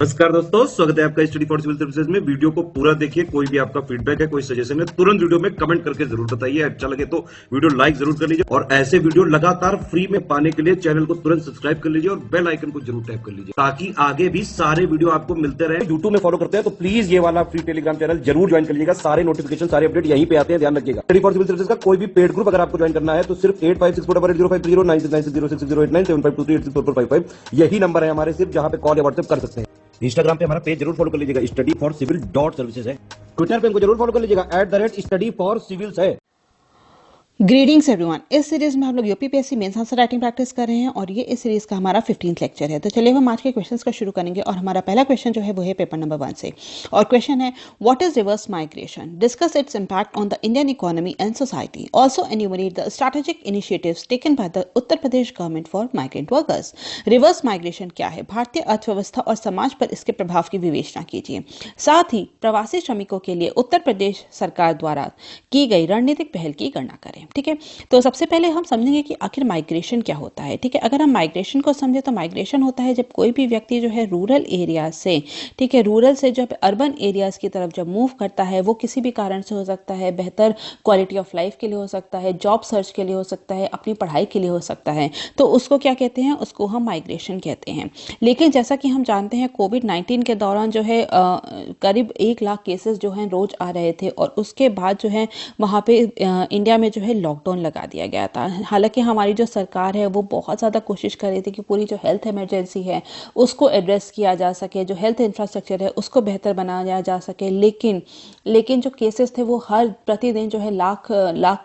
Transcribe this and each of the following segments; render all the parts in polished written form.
नमस्कार दोस्तों, स्वागत है आपका स्टडी फॉर सिविल सर्विसेज में। वीडियो को पूरा देखिए। कोई भी आपका फीडबैक है, कोई सजेशन है, तुरंत वीडियो में कमेंट करके जरूर बताइए। अच्छा लगे तो वीडियो लाइक जरूर कर लीजिए और ऐसे वीडियो लगातार फ्री में पाने के लिए चैनल को तुरंत सब्सक्राइब कर लीजिए और बेल आइकन को जरूर टैप कर लीजिए ताकि आगे भी सारे वीडियो आपको मिलते रहे। यूट्यूब में फॉलो करते हैं तो प्लीज ये वाला फ्री टेलीग्राम चैनल जरूर ज्वाइन कर लीजिएगा। सारे नोटिफिकेशन, सारे अपडेट यहीं पे आते हैं, ध्यान रखिएगा। स्टडी फॉर सिविल सर्विसेज का कोई भी पेड ग्रुप अगर आपको ज्वाइन करना है तो सिर्फ 856480530969606089786445 यही नंबर है हमारे, सिर्फ जहां पे कॉल या व्हाट्सएप कर सकते हैं। इंस्टाग्राम पे हमारा पेज जरूर फॉलो कर लीजिएगा, स्टडी फॉर सिविल .सर्विसेज है। ट्विटर पे हमको जरूर फॉलो कर लीजिएगा, @स्टडी फॉर सिविल्स है। Greetings everyone. इस सीरीज में हम लोग UPPSC mains answer writing practice कर रहे हैं और ये इस सीरीज का हमारा 15th लेक्चर है। तो चलिए हम आज के क्वेश्चंस का शुरू करेंगे और हमारा पहला क्वेश्चन जो है वो है पेपर नंबर 1 से। और क्वेश्चन है, what is reverse migration, discuss it's impact on the Indian economy and society, also enumerate the strategic initiatives taken by the Uttar Pradesh government for migrant workers. Reverse migration क्या है, भारतीय अर्थव्यवस्था और समाज पर इसके प्रभाव की विवेचना कीजिए। साथ ही प्रवासी श्रमिकों के लिए उत्तर प्रदेश सरकार द्वारा की गई रणनीतिक पहल की गणना करें। ठीक है, तो सबसे पहले हम समझेंगे कि आखिर माइग्रेशन क्या होता है। ठीक है, अगर हम माइग्रेशन को समझे तो माइग्रेशन होता है जब कोई भी व्यक्ति जो है रूरल एरिया से, ठीक है, रूरल से जब अर्बन एरियाज की तरफ जब मूव करता है, वो किसी भी कारण से हो सकता है, बेहतर क्वालिटी ऑफ लाइफ के लिए हो सकता है, जॉब सर्च के लिए हो सकता है, अपनी पढ़ाई के लिए हो सकता है, तो उसको क्या कहते हैं, उसको हम माइग्रेशन कहते हैं। लेकिन जैसा कि हम जानते हैं कोविड-19 के दौरान जो है करीब 1 लाख केसेस जो हैं रोज आ रहे थे और उसके बाद जो है वहाँ पे इंडिया में जो है लॉकडाउन लगा दिया गया था। हालांकि हमारी जो सरकार है वो बहुत ज़्यादा कोशिश कर रही थी कि पूरी जो हेल्थ इमरजेंसी है उसको एड्रेस किया जा सके, जो हेल्थ इंफ्रास्ट्रक्चर है उसको बेहतर बनाया जा सके। लेकिन जो केसेस थे वो हर प्रतिदिन जो है लाख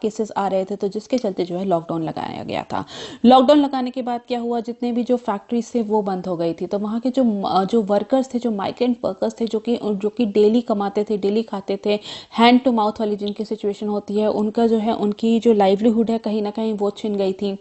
केसेस आ रहे थे, तो जिसके चलते जो है लॉकडाउन लगाया गया था। लॉकडाउन लगाने के बाद क्या हुआ, जितने भी जो फैक्ट्रीज थे वो बंद हो गई थी, तो वहाँ के जो वर्कर्स थे, जो माइग्रेंट वर्कर्स थे, जो कि डेली कमाते थे, डेली खाते थे, हैंड टू माउथ वाली जिनकी सिचुएशन होती है, उनका जो है उनकी जो लाइवलीहुड है कहीं ना कहीं वो छिन गई थी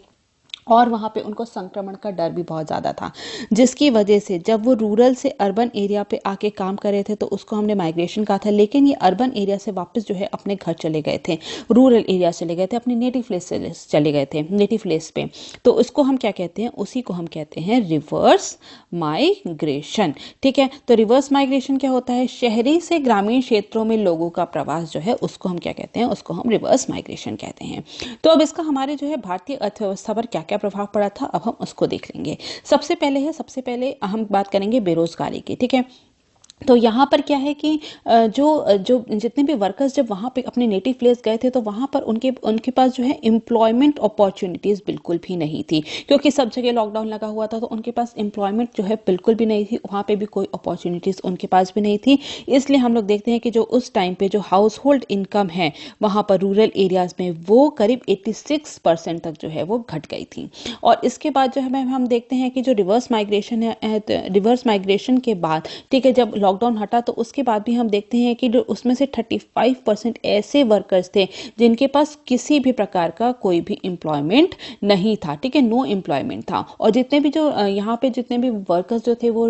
और वहाँ पे उनको संक्रमण का डर भी बहुत ज़्यादा था, जिसकी वजह से जब वो रूरल से अर्बन एरिया पे आके काम कर रहे थे तो उसको हमने माइग्रेशन कहा था। लेकिन ये अर्बन एरिया से वापस जो है अपने घर चले गए थे, रूरल एरिया चले गए थे, अपने नेटिव प्लेस से चले गए थे, नेटिव प्लेस पे, तो उसको हम क्या कहते हैं, उसी को हम कहते हैं रिवर्स माइग्रेशन। ठीक है, तो रिवर्स माइग्रेशन क्या होता है, शहरी से ग्रामीण क्षेत्रों में लोगों का प्रवास जो है उसको हम क्या कहते हैं, उसको हम रिवर्स माइग्रेशन कहते हैं। तो अब इसका हमारे जो है भारतीय अर्थव्यवस्था पर क्या प्रभाव पड़ा था, अब हम उसको देख लेंगे। सबसे पहले हम बात करेंगे बेरोजगारी की। ठीक है, तो यहाँ पर क्या है कि जो जितने भी वर्कर्स जब वहाँ पे अपने नेटिव प्लेस गए थे तो वहाँ पर उनके पास जो है एम्प्लॉयमेंट अपॉर्चुनिटीज़ बिल्कुल भी नहीं थी, क्योंकि सब जगह लॉकडाउन लगा हुआ था, तो उनके पास एम्प्लॉयमेंट जो है बिल्कुल भी नहीं थी, वहाँ पे भी कोई अपॉर्चुनिटीज़ उनके पास भी नहीं थी। इसलिए हम लोग देखते हैं कि जो उस टाइम पे जो हाउस होल्ड इनकम है वहाँ पर रूरल एरियाज में वो करीब 86% तक जो है वो घट गई थी। और इसके बाद जो है हम देखते हैं कि जो रिवर्स माइग्रेशन है, रिवर्स माइग्रेशन के बाद, ठीक है, जब लॉकडाउन हटा तो उसके बाद भी हम देखते हैं कि उसमें से 35% ऐसे वर्कर्स थे जिनके पास किसी भी प्रकार का कोई भी एम्प्लॉयमेंट नहीं था। ठीक है, नो एम्प्लॉयमेंट था। और जितने भी जो यहाँ पे जितने भी वर्कर्स जो थे वो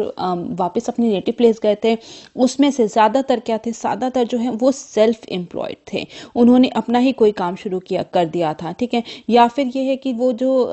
वापस अपने नेटिव प्लेस गए थे, उसमें से ज़्यादातर क्या थे, ज़्यादातर जो है वो सेल्फ एम्प्लॉयड थे, उन्होंने अपना ही कोई काम शुरू कर दिया था। ठीक है, या फिर ये है कि वो जो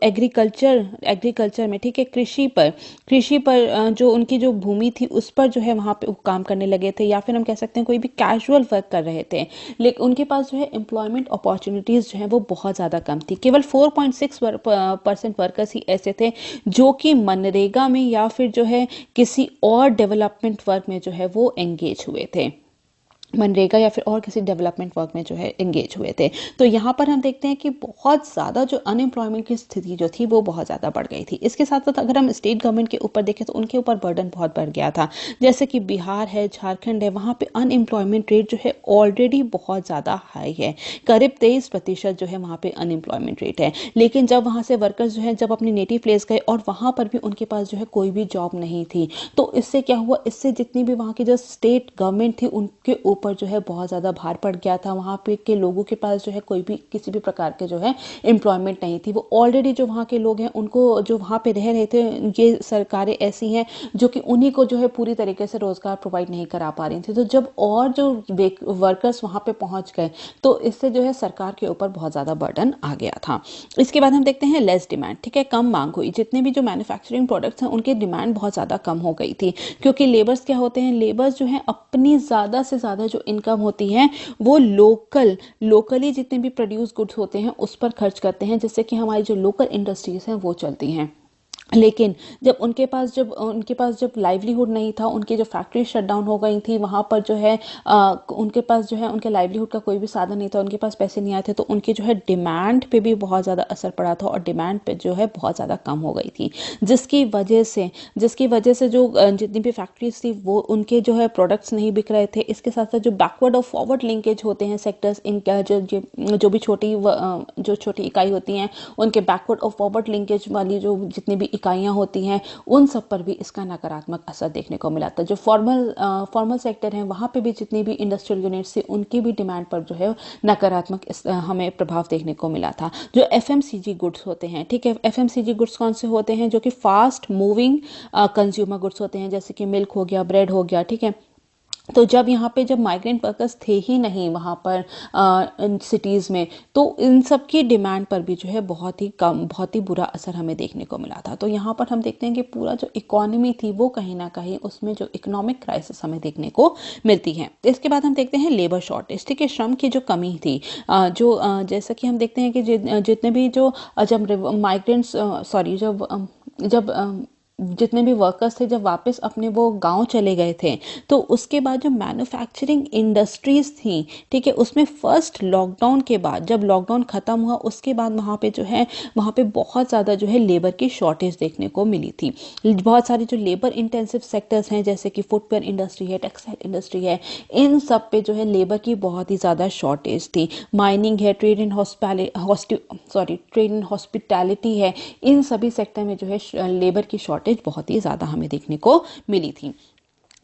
एग्रीकल्चर में, ठीक है, कृषि पर जो उनकी जो भूमि थी उस पर जो है वहाँ पे काम करने लगे थे, या फिर हम कह सकते हैं कोई भी कैजुअल वर्क कर रहे थे, लेकिन उनके पास जो है एम्प्लॉयमेंट अपॉर्चुनिटीज़ जो है वो बहुत ज़्यादा कम थी। केवल 4.6% वर्कर्स ही ऐसे थे जो कि मनरेगा में या फिर जो है किसी और डेवलपमेंट वर्क में जो है वो एंगेज हुए थे, मनरेगा या फिर और किसी डेवलपमेंट वर्क में जो है एंगेज हुए थे। तो यहाँ पर हम देखते हैं कि बहुत ज़्यादा जो अनएम्प्लॉयमेंट की स्थिति जो थी वो बहुत ज़्यादा बढ़ गई थी। इसके साथ साथ अगर हम स्टेट गवर्नमेंट के ऊपर देखें तो उनके ऊपर बर्डन बहुत बढ़ गया था। जैसे कि बिहार है, झारखंड है, वहाँ पे अनएम्प्लॉयमेंट रेट जो है ऑलरेडी बहुत ज़्यादा हाई है, करीब 23% जो है वहाँ पे अनएम्प्लॉयमेंट रेट है। लेकिन जब वहाँ से वर्कर्स जो है जब अपने नेटिव प्लेस गए और वहाँ पर भी उनके पास जो है कोई भी जॉब नहीं थी, तो इससे क्या हुआ, इससे जितनी भी वहाँ की जो स्टेट गवर्नमेंट थी उनके ऊपर ऊपर जो है बहुत ज़्यादा भार पड़ गया था। वहाँ पे के लोगों के पास जो है कोई भी किसी भी प्रकार के जो है एम्प्लॉयमेंट नहीं थी। वो ऑलरेडी जो वहाँ के लोग हैं उनको जो वहाँ पे रह रहे थे, ये सरकारें ऐसी हैं जो कि उन्हीं को जो है पूरी तरीके से रोजगार प्रोवाइड नहीं करा पा रही थी। तो जब और जो वर्कर्स वहाँ पे पहुँच गए तो इससे जो है सरकार के ऊपर बहुत ज़्यादा बर्डन आ गया था। इसके बाद हम देखते हैं लेस डिमांड, ठीक है, कम मांग हुई। जितने भी जो मैन्युफैक्चरिंग प्रोडक्ट्स हैं उनकी डिमांड बहुत ज़्यादा कम हो गई थी, क्योंकि लेबर्स क्या होते हैं, लेबर्स जो है अपनी ज़्यादा से ज़्यादा जो इनकम होती है वो लोकली जितने भी प्रोड्यूस गुड्स होते हैं उस पर खर्च करते हैं, जिससे कि हमारी जो लोकल इंडस्ट्रीज हैं वो चलती हैं। लेकिन जब उनके पास जब लाइवलीहुड नहीं था, उनकी जो फैक्ट्री शट डाउन हो गई थी, वहाँ पर जो है उनके पास जो है उनके लाइवलीहुड का कोई भी साधन नहीं था, उनके पास पैसे नहीं आए थे, तो उनके जो है डिमांड पे भी बहुत ज़्यादा असर पड़ा था और डिमांड पे जो है बहुत ज़्यादा कम हो गई थी, जिसकी वजह से जो जितनी भी फैक्ट्रीज थी वो उनके जो है प्रोडक्ट्स नहीं बिक रहे थे। इसके साथ साथ जो बैकवर्ड और फॉरवर्ड लिंकेज होते हैं सेक्टर्स, इनका जो भी छोटी इकाई होती हैं उनके बैकवर्ड और फॉरवर्ड लिंकेज वाली जो जितनी भी इकाइयाँ होती हैं उन सब पर भी इसका नकारात्मक असर देखने को मिला था। जो फॉर्मल सेक्टर है वहाँ पे भी जितनी भी इंडस्ट्रियल यूनिट्स थी उनकी भी डिमांड पर जो है नकारात्मक हमें प्रभाव देखने को मिला था। जो एफएमसीजी गुड्स होते हैं, ठीक है, एफएमसीजी गुड्स कौन से होते हैं, जो कि फास्ट मूविंग कंज्यूमर गुड्स होते हैं, जैसे कि मिल्क हो गया, ब्रेड हो गया, ठीक है। तो जब माइग्रेंट वर्कर्स थे ही नहीं वहाँ पर इन सिटीज़ में, तो इन सब की डिमांड पर भी जो है बहुत ही बुरा असर हमें देखने को मिला था। तो यहाँ पर हम देखते हैं कि पूरा जो इकोनॉमी थी वो कहीं ना कहीं उसमें जो इकोनॉमिक क्राइसिस हमें देखने को मिलती है। इसके बाद हम देखते हैं लेबर शॉर्टेज, ठीक है, श्रम की जो कमी थी, जैसा कि हम देखते हैं कि जितने भी जो जब माइग्रेंट्स जब जितने भी वर्कर्स थे जब वापस अपने वो गांव चले गए थे, तो उसके बाद जो मैन्युफैक्चरिंग इंडस्ट्रीज थी, ठीक है, उसमें फर्स्ट लॉकडाउन के बाद जब लॉकडाउन खत्म हुआ उसके बाद वहाँ पे बहुत ज़्यादा जो है लेबर की शॉर्टेज देखने को मिली थी। बहुत सारी जो लेबर इंटेंसिव सेक्टर्स हैं जैसे कि फुटवेयर इंडस्ट्री है, टेक्सटाइल इंडस्ट्री है, इन सब पे जो है लेबर की बहुत ही ज़्यादा शॉर्टेज थी। माइनिंग है, ट्रेड एंड हॉस्पिटैलिटी है, इन सभी सेक्टर में जो है लेबर की शॉर्टेज बहुत ही ज्यादा हमें देखने को मिली थी।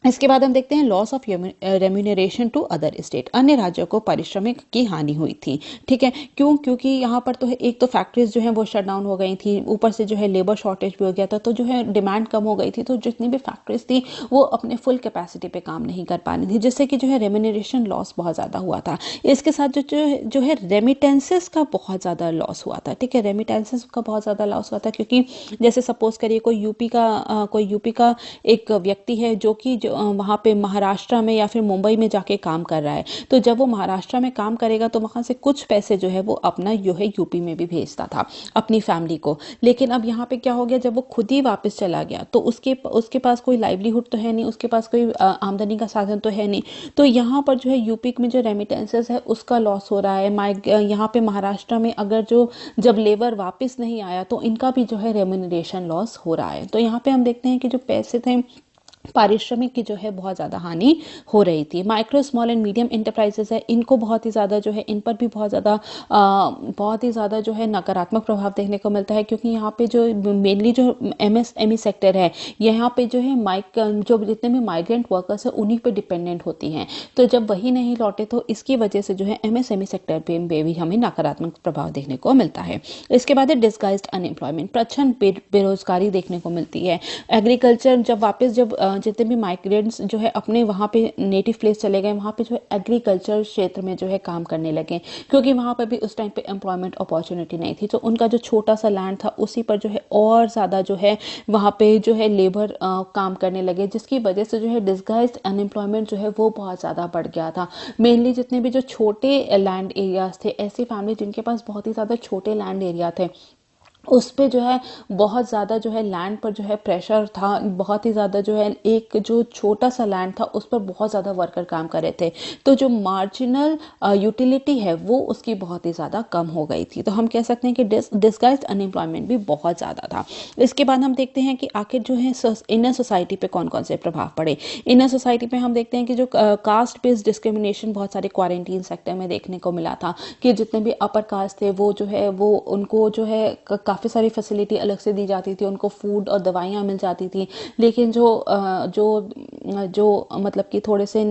इसके बाद हम देखते हैं loss of remuneration to other state, अन्य राज्यों को पारिश्रमिक की हानि हुई थी, ठीक है। क्योंकि यहाँ पर तो है एक तो फैक्ट्रीज जो है वो शट डाउन हो गई थी, ऊपर से जो है लेबर शॉर्टेज भी हो गया था, तो जो है डिमांड कम हो गई थी, तो जितनी भी फैक्ट्रीज थी वो अपने फुल कैपेसिटी पे काम नहीं कर पा रही थी, जिससे कि जो है रेम्यूनरेशन लॉस बहुत ज़्यादा हुआ था। इसके साथ जो है रेमिटेंसेस का बहुत ज़्यादा लॉस हुआ था, ठीक है, रेमिटेंसेस का बहुत ज़्यादा लॉस हुआ था, क्योंकि जैसे सपोज करिए कोई यूपी का एक व्यक्ति है जो कि वहाँ पे महाराष्ट्र में या फिर मुंबई में जाके काम कर रहा है, तो जब वो महाराष्ट्र में काम करेगा तो वहाँ से कुछ पैसे जो है वो अपना जो है यूपी में भी भेजता था अपनी फैमिली को। लेकिन अब यहाँ पे क्या हो गया, जब वो खुद ही वापस चला गया तो उसके पास कोई लाइवलीहुड तो है नहीं, उसके पास कोई आमदनी का साधन तो है नहीं, तो यहाँ पर जो है यूपी में जो रेमिटेंसेस है उसका लॉस हो रहा है। यहाँ पे महाराष्ट्र में अगर जब लेबर वापस नहीं आया तो इनका भी जो है रेम्यूनरेशन लॉस हो रहा है। तो यहाँ पे हम देखते हैं कि जो पैसे थे पारिश्रमिक की जो है बहुत ज़्यादा हानि हो रही थी। Micro small and medium enterprises है, इनको बहुत ही ज़्यादा जो है इन पर भी बहुत ही ज़्यादा जो है नकारात्मक प्रभाव देखने को मिलता है, क्योंकि यहाँ पे जो मेनली जो एमएसएमई सेक्टर है यहाँ पे जो है जो जितने भी माइग्रेंट वर्कर्स है उन्हीं पे डिपेंडेंट होती हैं, तो जब वही नहीं लौटे तो इसकी वजह से जो है एमएसएमई सेक्टर पे भी हमें नकारात्मक प्रभाव देखने को मिलता है। इसके बाद है डिस्गाइज्ड अनएम्प्लॉयमेंट, प्रच्छन्न बेरोजगारी देखने को मिलती है। एग्रीकल्चर जब जितने भी माइग्रेंट्स जो है अपने वहाँ पे नेटिव प्लेस चले गए, वहाँ पे जो है एग्रीकल्चर क्षेत्र में जो है काम करने लगे, क्योंकि वहाँ पर भी उस टाइम पे एम्प्लॉयमेंट अपॉर्चुनिटी नहीं थी, तो उनका जो छोटा सा लैंड था उसी पर जो है और ज़्यादा जो है वहाँ पे जो है लेबर काम करने लगे, जिसकी वजह से जो है डिस्गाइज्ड अनएम्प्लॉयमेंट जो है वो बहुत ज़्यादा बढ़ गया था। मेनली जितने भी जो छोटे लैंड एरियाज थे, ऐसी फैमिली जिनके पास बहुत ही ज़्यादा छोटे लैंड एरिया थे, उस पे जो है बहुत ज़्यादा जो है लैंड पर जो है प्रेशर था, बहुत ही ज़्यादा जो है एक जो छोटा सा लैंड था उस पर बहुत ज़्यादा वर्कर काम कर रहे थे, तो जो मार्जिनल यूटिलिटी है वो उसकी बहुत ही ज़्यादा कम हो गई थी। तो हम कह सकते हैं कि डिस्गाइज्ड अनएम्प्लॉयमेंट भी बहुत ज़्यादा था। इसके बाद हम देखते हैं कि आखिर जो है इनर सोसाइटी पे कौन कौन से प्रभाव पड़े। इनर सोसाइटी पे हम देखते हैं कि जो कास्ट बेस्ड डिस्क्रिमिनेशन बहुत सारे क्वारंटीन सेक्टर में देखने को मिला था, कि जितने भी अपर कास्ट थे वो जो है वो उनको जो है काफ़ी सारी फैसिलिटी अलग से दी जाती थी, उनको फूड और दवाइयाँ मिल जाती थी। लेकिन जो मतलब कि थोड़े से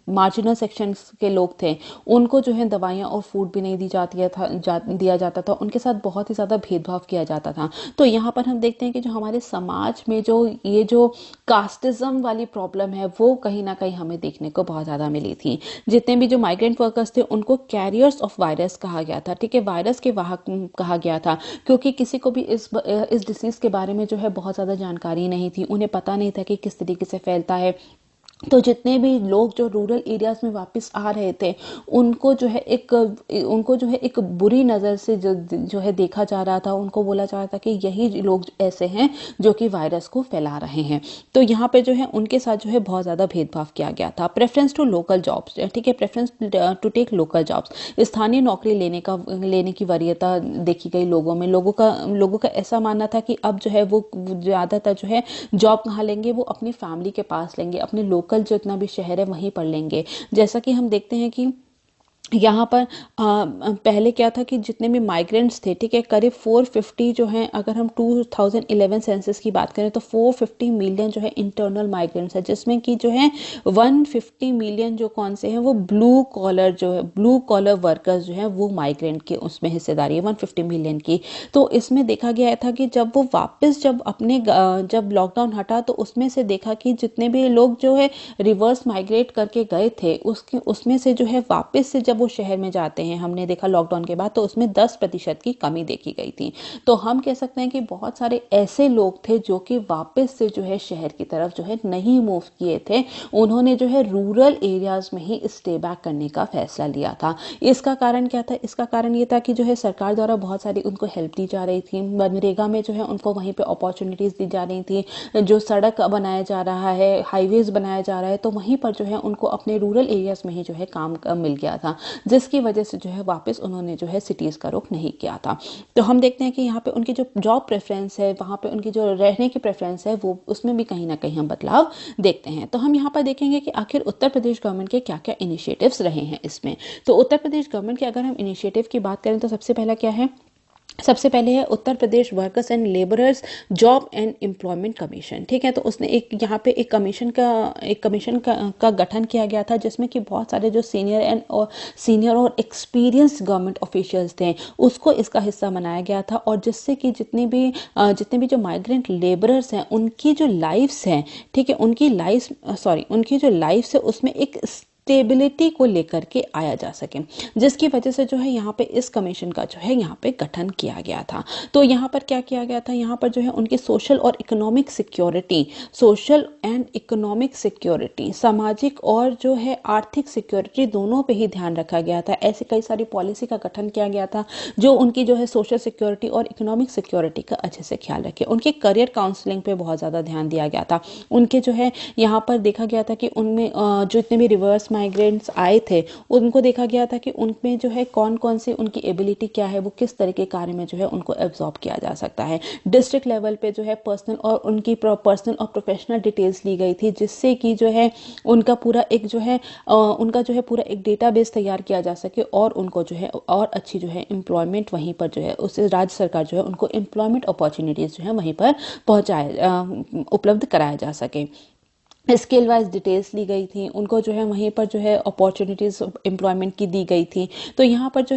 मार्जिनल सेक्शंस के लोग थे, उनको जो है दवाइयाँ और फूड भी नहीं दिया जाता था, उनके साथ बहुत ही ज़्यादा भेदभाव किया जाता था। तो यहाँ पर हम देखते हैं कि जो हमारे समाज में जो कास्टिज्म वाली प्रॉब्लम है, वो कहीं ना कहीं हमें देखने को बहुत ज़्यादा मिली थी। जितने भी जो माइग्रेंट वर्कर्स थे, उनको कैरियर्स ऑफ वायरस कहा गया था, ठीक है, वायरस के वाहक कहा गया था, क्योंकि किसी को भी इस डिसीज़ के बारे में जो है बहुत ज़्यादा जानकारी नहीं थी, उन्हें पता नहीं था कि किस तरीके से फैलता है। तो जितने भी लोग जो रूरल एरियाज में वापस आ रहे थे, उनको जो है एक बुरी नज़र से जो है देखा जा रहा था, उनको बोला जा रहा था कि यही लोग ऐसे हैं जो कि वायरस को फैला रहे हैं। तो यहाँ पे जो है उनके साथ जो है बहुत ज़्यादा भेदभाव किया गया था। प्रेफरेंस टू लोकल जॉब्स, ठीक है, preference to take local jobs, स्थानीय नौकरी लेने की वरीयता देखी गई लोगों में। लोगों का ऐसा मानना था कि अब जो है वो ज़्यादातर जो है जॉब कहाँ लेंगे, वो अपनी फैमिली के पास लेंगे, अपने लोकल जितना भी शहर है वहीं पर लेंगे। जैसा कि हम देखते हैं कि यहाँ पर पहले क्या था कि जितने भी माइग्रेंट्स थे, ठीक है, करीब 450 जो हैं, अगर हम 2011 सेंसस की बात करें तो 450 मिलियन जो है इंटरनल माइग्रेंट्स है, जिसमें कि जो है 150 मिलियन जो कौन से हैं, वो ब्लू कॉलर वर्कर्स जो हैं, वो माइग्रेंट के उसमें हिस्सेदारी है 150 मिलियन की। तो इसमें देखा गया था कि जब लॉकडाउन हटा, तो उसमें से देखा कि जितने भी लोग जो है रिवर्स माइग्रेट करके गए थे, उसमें से जो है वापस से जब वो शहर में जाते हैं, हमने देखा लॉकडाउन के बाद, तो उसमें 10% की कमी देखी गई थी। तो हम कह सकते हैं कि बहुत सारे ऐसे लोग थे जो कि वापस से जो है शहर की तरफ जो है नहीं मूव किए थे, उन्होंने जो है रूरल एरियाज में ही स्टे बैक करने का फैसला लिया था। इसका कारण क्या था? इसका कारण ये था कि जो है सरकार द्वारा बहुत सारी उनको हेल्प दी जा रही थी। मनरेगा में जो है उनको वहीं पे अपॉर्चुनिटीज दी जा रही थी, जो सड़क बनाया जा रहा है, हाईवेज बनाया जा रहा है, तो वहीं पर जो है उनको अपने रूरल एरियाज में ही जो है काम मिल गया था, जिसकी वजह से जो है वापस उन्होंने जो है सिटीज़ का रुख नहीं किया था। तो हम देखते हैं कि यहाँ पे उनकी जो जॉब प्रेफरेंस है, वहाँ पे उनकी जो रहने की प्रेफरेंस है, वो उसमें भी कहीं ना कहीं हम बदलाव देखते हैं। तो हम यहाँ पर देखेंगे कि आखिर उत्तर प्रदेश गवर्नमेंट के क्या क्या इनिशिएटिव्स रहे हैं इसमें। तो उत्तर प्रदेश गवर्नमेंट के अगर हम इनिशिएटिव की बात करें तो सबसे पहला क्या है? सबसे पहले है Uttar Pradesh workers and labourers job and employment commission, ठीक है। तो उसने यहाँ पे एक कमीशन का गठन किया गया था, जिसमें कि बहुत सारे जो सीनियर और एक्सपीरियंस गवर्नमेंट ऑफिशियल्स थे, उसको इसका हिस्सा बनाया गया था। और जिससे कि जितने भी जो माइग्रेंट लेबरर्स हैं, उनकी जो लाइफ्स हैं, ठीक है, उनकी जो लाइफ्स है उसमें एक स्टेबिलिटी को लेकर के आया जा सके, जिसकी वजह से जो है यहाँ पे इस कमीशन का जो है यहाँ पे गठन किया गया था। तो यहाँ पर क्या किया गया था? यहाँ पर जो है उनकी सोशल एंड इकोनॉमिक सिक्योरिटी, सामाजिक और जो है आर्थिक सिक्योरिटी, दोनों पे ही ध्यान रखा गया था। ऐसे कई सारी पॉलिसी का गठन किया गया था जो उनकी जो है सोशल सिक्योरिटी और इकोनॉमिक सिक्योरिटी का अच्छे से ख्याल रखे। उनके करियर काउंसलिंग पे बहुत ज़्यादा ध्यान दिया गया था। उनके जो है यहाँ पर देखा गया था कि उनमें जो इतने भी रिवर्स माइग्रेंट्स आए थे, उनको देखा गया था कि उनमें जो है कौन कौन सी उनकी एबिलिटी क्या है, वो किस तरह के कार्य में जो है उनको एब्जॉर्ब किया जा सकता है। डिस्ट्रिक्ट लेवल पे जो है पर्सनल और प्रोफेशनल डिटेल्स ली गई थी, जिससे कि जो है उनका पूरा एक डेटाबेस तैयार किया जा सके और उनको जो है और अच्छी जो है एम्प्लॉयमेंट वहीं पर जो है उससे राज्य सरकार जो है उनको एम्प्लॉयमेंट अपॉर्चुनिटीज जो है वहीं पर उपलब्ध कराया जा सके। स्केल वाइज डिटेल्स ली गई थी, उनको जो है वहीं पर जो है अपॉर्चुनिटीज एम्प्लॉयमेंट की दी गई थी। तो यहाँ पर जो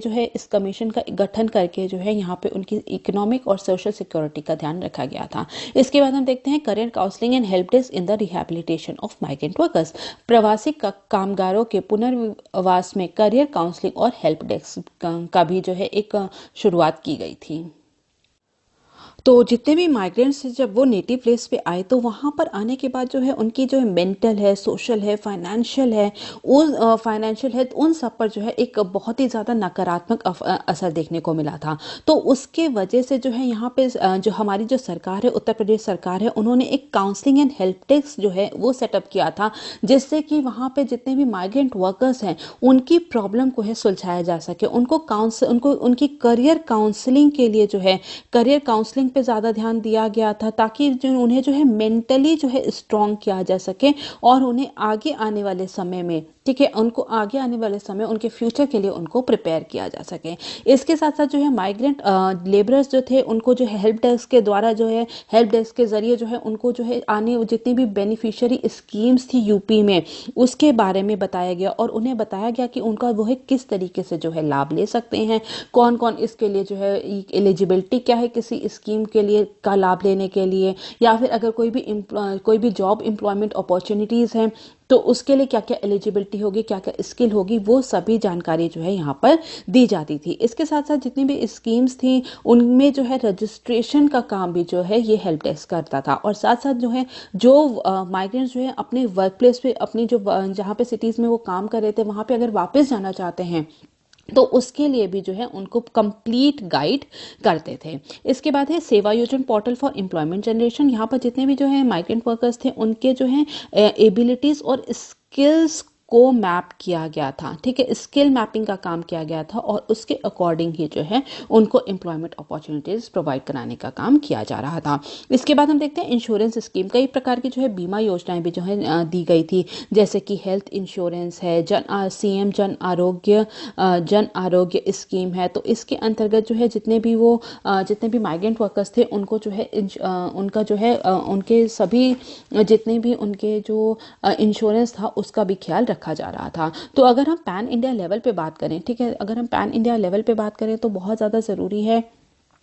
है इस कमीशन का गठन करके जो है यहाँ पे उनकी इकोनॉमिक और सोशल सिक्योरिटी का ध्यान रखा गया था। इसके बाद हम देखते हैं career counselling and help desk in the rehabilitation of migrant workers. प्रवासी कामगारों के पुनर्वास में करियर काउंसलिंग और हेल्प डेस्क का भी जो है एक शुरुआत की गई थी। तो जितने भी माइग्रेंट्स जब वो नेटिव प्लेस पे आए, तो वहाँ पर आने के बाद जो है उनकी जो है मेंटल है, सोशल है, फाइनेंशियल है, उन सब पर जो है एक बहुत ही ज़्यादा नकारात्मक असर देखने को मिला था। तो उसके वजह से जो है यहाँ पे जो हमारी जो सरकार है, उत्तर प्रदेश सरकार है, उन्होंने एक काउंसलिंग एंड हेल्प डेस्क जो है वो सेटअप किया था, जिससे कि वहाँ पे जितने भी माइग्रेंट वर्कर्स हैं उनकी प्रॉब्लम को है सुलझाया जा सके। उनकी करियर काउंसलिंग के लिए जो है करियर काउंसलिंग पे ज़्यादा ध्यान दिया गया था, ताकि उन्हें जो है मेंटली जो है स्ट्रॉन्ग किया जा सके और उन्हें आगे आने वाले समय में ठीक है, उनको आगे आने वाले समय उनके फ्यूचर के लिए उनको प्रिपेयर किया जा सके। इसके साथ साथ जो है माइग्रेंट लेबरर्स जो थे उनको जो है हेल्प डेस्क के द्वारा जो है हेल्प डेस्क के ज़रिए जो है उनको जो है आने जितनी भी बेनिफिशियरी स्कीम्स थी यूपी में उसके बारे में बताया गया और उन्हें बताया गया कि उनका वो है किस तरीके से जो है लाभ ले सकते हैं, कौन कौन इसके लिए जो है एलिजिबिलिटी क्या है किसी स्कीम के लिए का लाभ लेने के लिए, या फिर अगर कोई भी जॉब एम्प्लॉयमेंट अपॉर्चुनिटीज़ हैं तो उसके लिए क्या क्या एलिजिबिलिटी होगी, क्या क्या स्किल होगी, वो सभी जानकारी जो है यहाँ पर दी जाती थी। इसके साथ साथ जितनी भी स्कीम्स थी उनमें जो है रजिस्ट्रेशन का काम भी जो है ये हेल्प डेस्क करता था। और साथ साथ जो है जो माइग्रेंट्स जो है अपने वर्क प्लेस पे अपनी जो जहाँ पे सिटीज़ में वो काम कर रहे थे वहाँ पे अगर वापस जाना चाहते हैं तो उसके लिए भी जो है उनको कंप्लीट गाइड करते थे। इसके बाद है सेवा योजन पोर्टल फॉर एम्प्लॉयमेंट जनरेशन। यहाँ पर जितने भी जो है माइग्रेंट वर्कर्स थे उनके जो है एबिलिटीज़ और स्किल्स को मैप किया गया था। ठीक है, स्किल मैपिंग का काम किया गया था और उसके अकॉर्डिंग ही जो है उनको एम्प्लॉयमेंट अपॉर्चुनिटीज़ प्रोवाइड कराने का काम किया जा रहा था। इसके बाद हम देखते हैं इंश्योरेंस स्कीम। कई प्रकार की जो है बीमा योजनाएं भी जो है दी गई थी, जैसे कि हेल्थ इंश्योरेंस है, सीएम जन आरोग्य स्कीम है। तो इसके अंतर्गत जो है जितने भी माइग्रेंट वर्कर्स थे उनको जो है उनका जो है उनके सभी जितने भी उनके जो इंश्योरेंस था उसका भी ख्याल रखा जा रहा था। तो अगर हम पैन इंडिया लेवल पे बात करें, ठीक है, अगर हम पैन इंडिया लेवल पे बात करें तो बहुत ज़्यादा ज़रूरी है,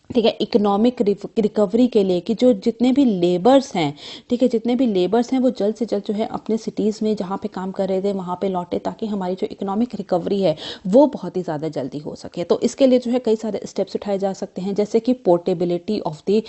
ठीक है, इकोनॉमिक रिकवरी के लिए कि जो जितने भी लेबर्स हैं, ठीक है, जितने भी लेबर्स हैं वो जल्द से जल्द जो है अपने सिटीज़ में जहाँ पे काम कर रहे थे वहाँ पे लौटे, ताकि हमारी जो इकोनॉमिक रिकवरी है वो बहुत ही ज़्यादा जल्दी हो सके। तो इसके लिए जो है कई सारे स्टेप्स उठाए जा सकते हैं, जैसे कि पोर्टेबिलिटी ऑफ दी,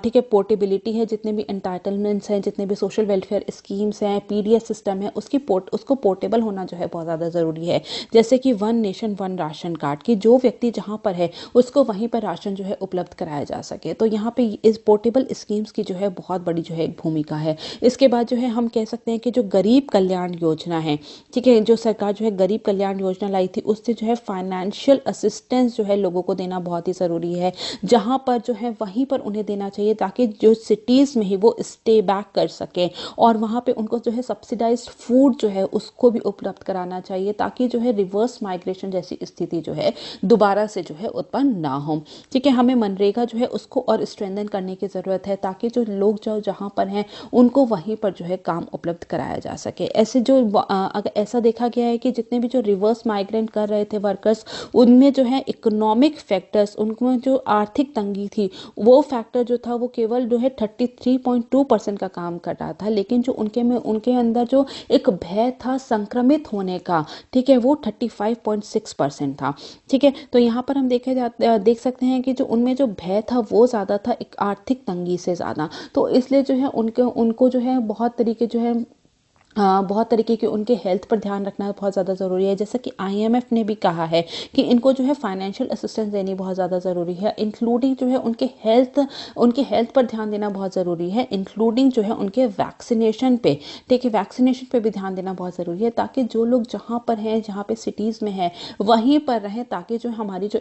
ठीक है, पोर्टेबिलिटी है, जितने भी एंटाइटलमेंट्स हैं, जितने भी सोशल वेलफेयर स्कीम्स हैं, पीडीएस सिस्टम है, उसको पोर्टेबल होना जो है बहुत ज़्यादा ज़रूरी है। जैसे कि one nation one ration card, कि जो व्यक्ति जहाँ पर है उसको वहीं पर राशन जो है उपलब्ध कराया जा सके। तो यहाँ पे इस पोर्टेबल स्कीम्स की जो है बहुत बड़ी जो है एक भूमिका है। इसके बाद जो है हम कह सकते हैं कि जो गरीब कल्याण योजना है, ठीक है, जो सरकार जो है गरीब कल्याण योजना लाई थी उससे जो है फाइनेंशियल असिस्टेंस जो है लोगों को देना बहुत ही ज़रूरी है। जहाँ पर जो है वहीं पर उन्हें देना चाहिए ताकि जो सिटीज़ में ही वो स्टे बैक कर सके, और वहाँ पे उनको जो है सब्सिडाइज्ड फूड जो है उसको भी उपलब्ध कराना चाहिए, ताकि जो है रिवर्स माइग्रेशन जैसी स्थिति जो है दोबारा से जो है उत्पन्न ना हो। ठीक है, हमें मनरेगा जो है उसको और स्ट्रेंथन करने की ज़रूरत है, ताकि जो लोग जो जहाँ पर हैं उनको वहीं पर जो है काम उपलब्ध कराया जा सके। ऐसे जो अगर ऐसा देखा गया है कि जितने भी जो रिवर्स माइग्रेंट कर रहे थे वर्कर्स, उनमें जो है इकोनॉमिक फैक्टर्स, उनमें जो आर्थिक तंगी थी वो फैक्टर जो था वो केवल जो है 33.2% का काम कर रहा था, लेकिन जो उनके अंदर जो एक भय था संक्रमित होने का, ठीक है, वो 35.6% था। ठीक है, तो यहाँ पर हम देख सकते हैं कि जो उनमें जो भय था वो ज़्यादा था, एक आर्थिक तंगी से ज़्यादा। तो इसलिए जो है उनको जो है बहुत तरीके के उनके हेल्थ पर ध्यान रखना बहुत ज़्यादा ज़रूरी है। जैसा कि आईएमएफ ने भी कहा है कि इनको जो है फाइनेंशियल असिस्टेंस देनी बहुत ज़्यादा ज़रूरी है, इंक्लूडिंग जो है उनके हेल्थ पर ध्यान देना बहुत ज़रूरी है, इंक्लूडिंग जो है उनके वैक्सीनेशन पे, ठीक है, वैक्सीनेशन पे भी ध्यान देना बहुत ज़रूरी है, ताकि जो लोग जहाँ पर हैं, जहाँ पे सिटीज़ में हैं वहीं पर रहें, ताकि जो हमारी जो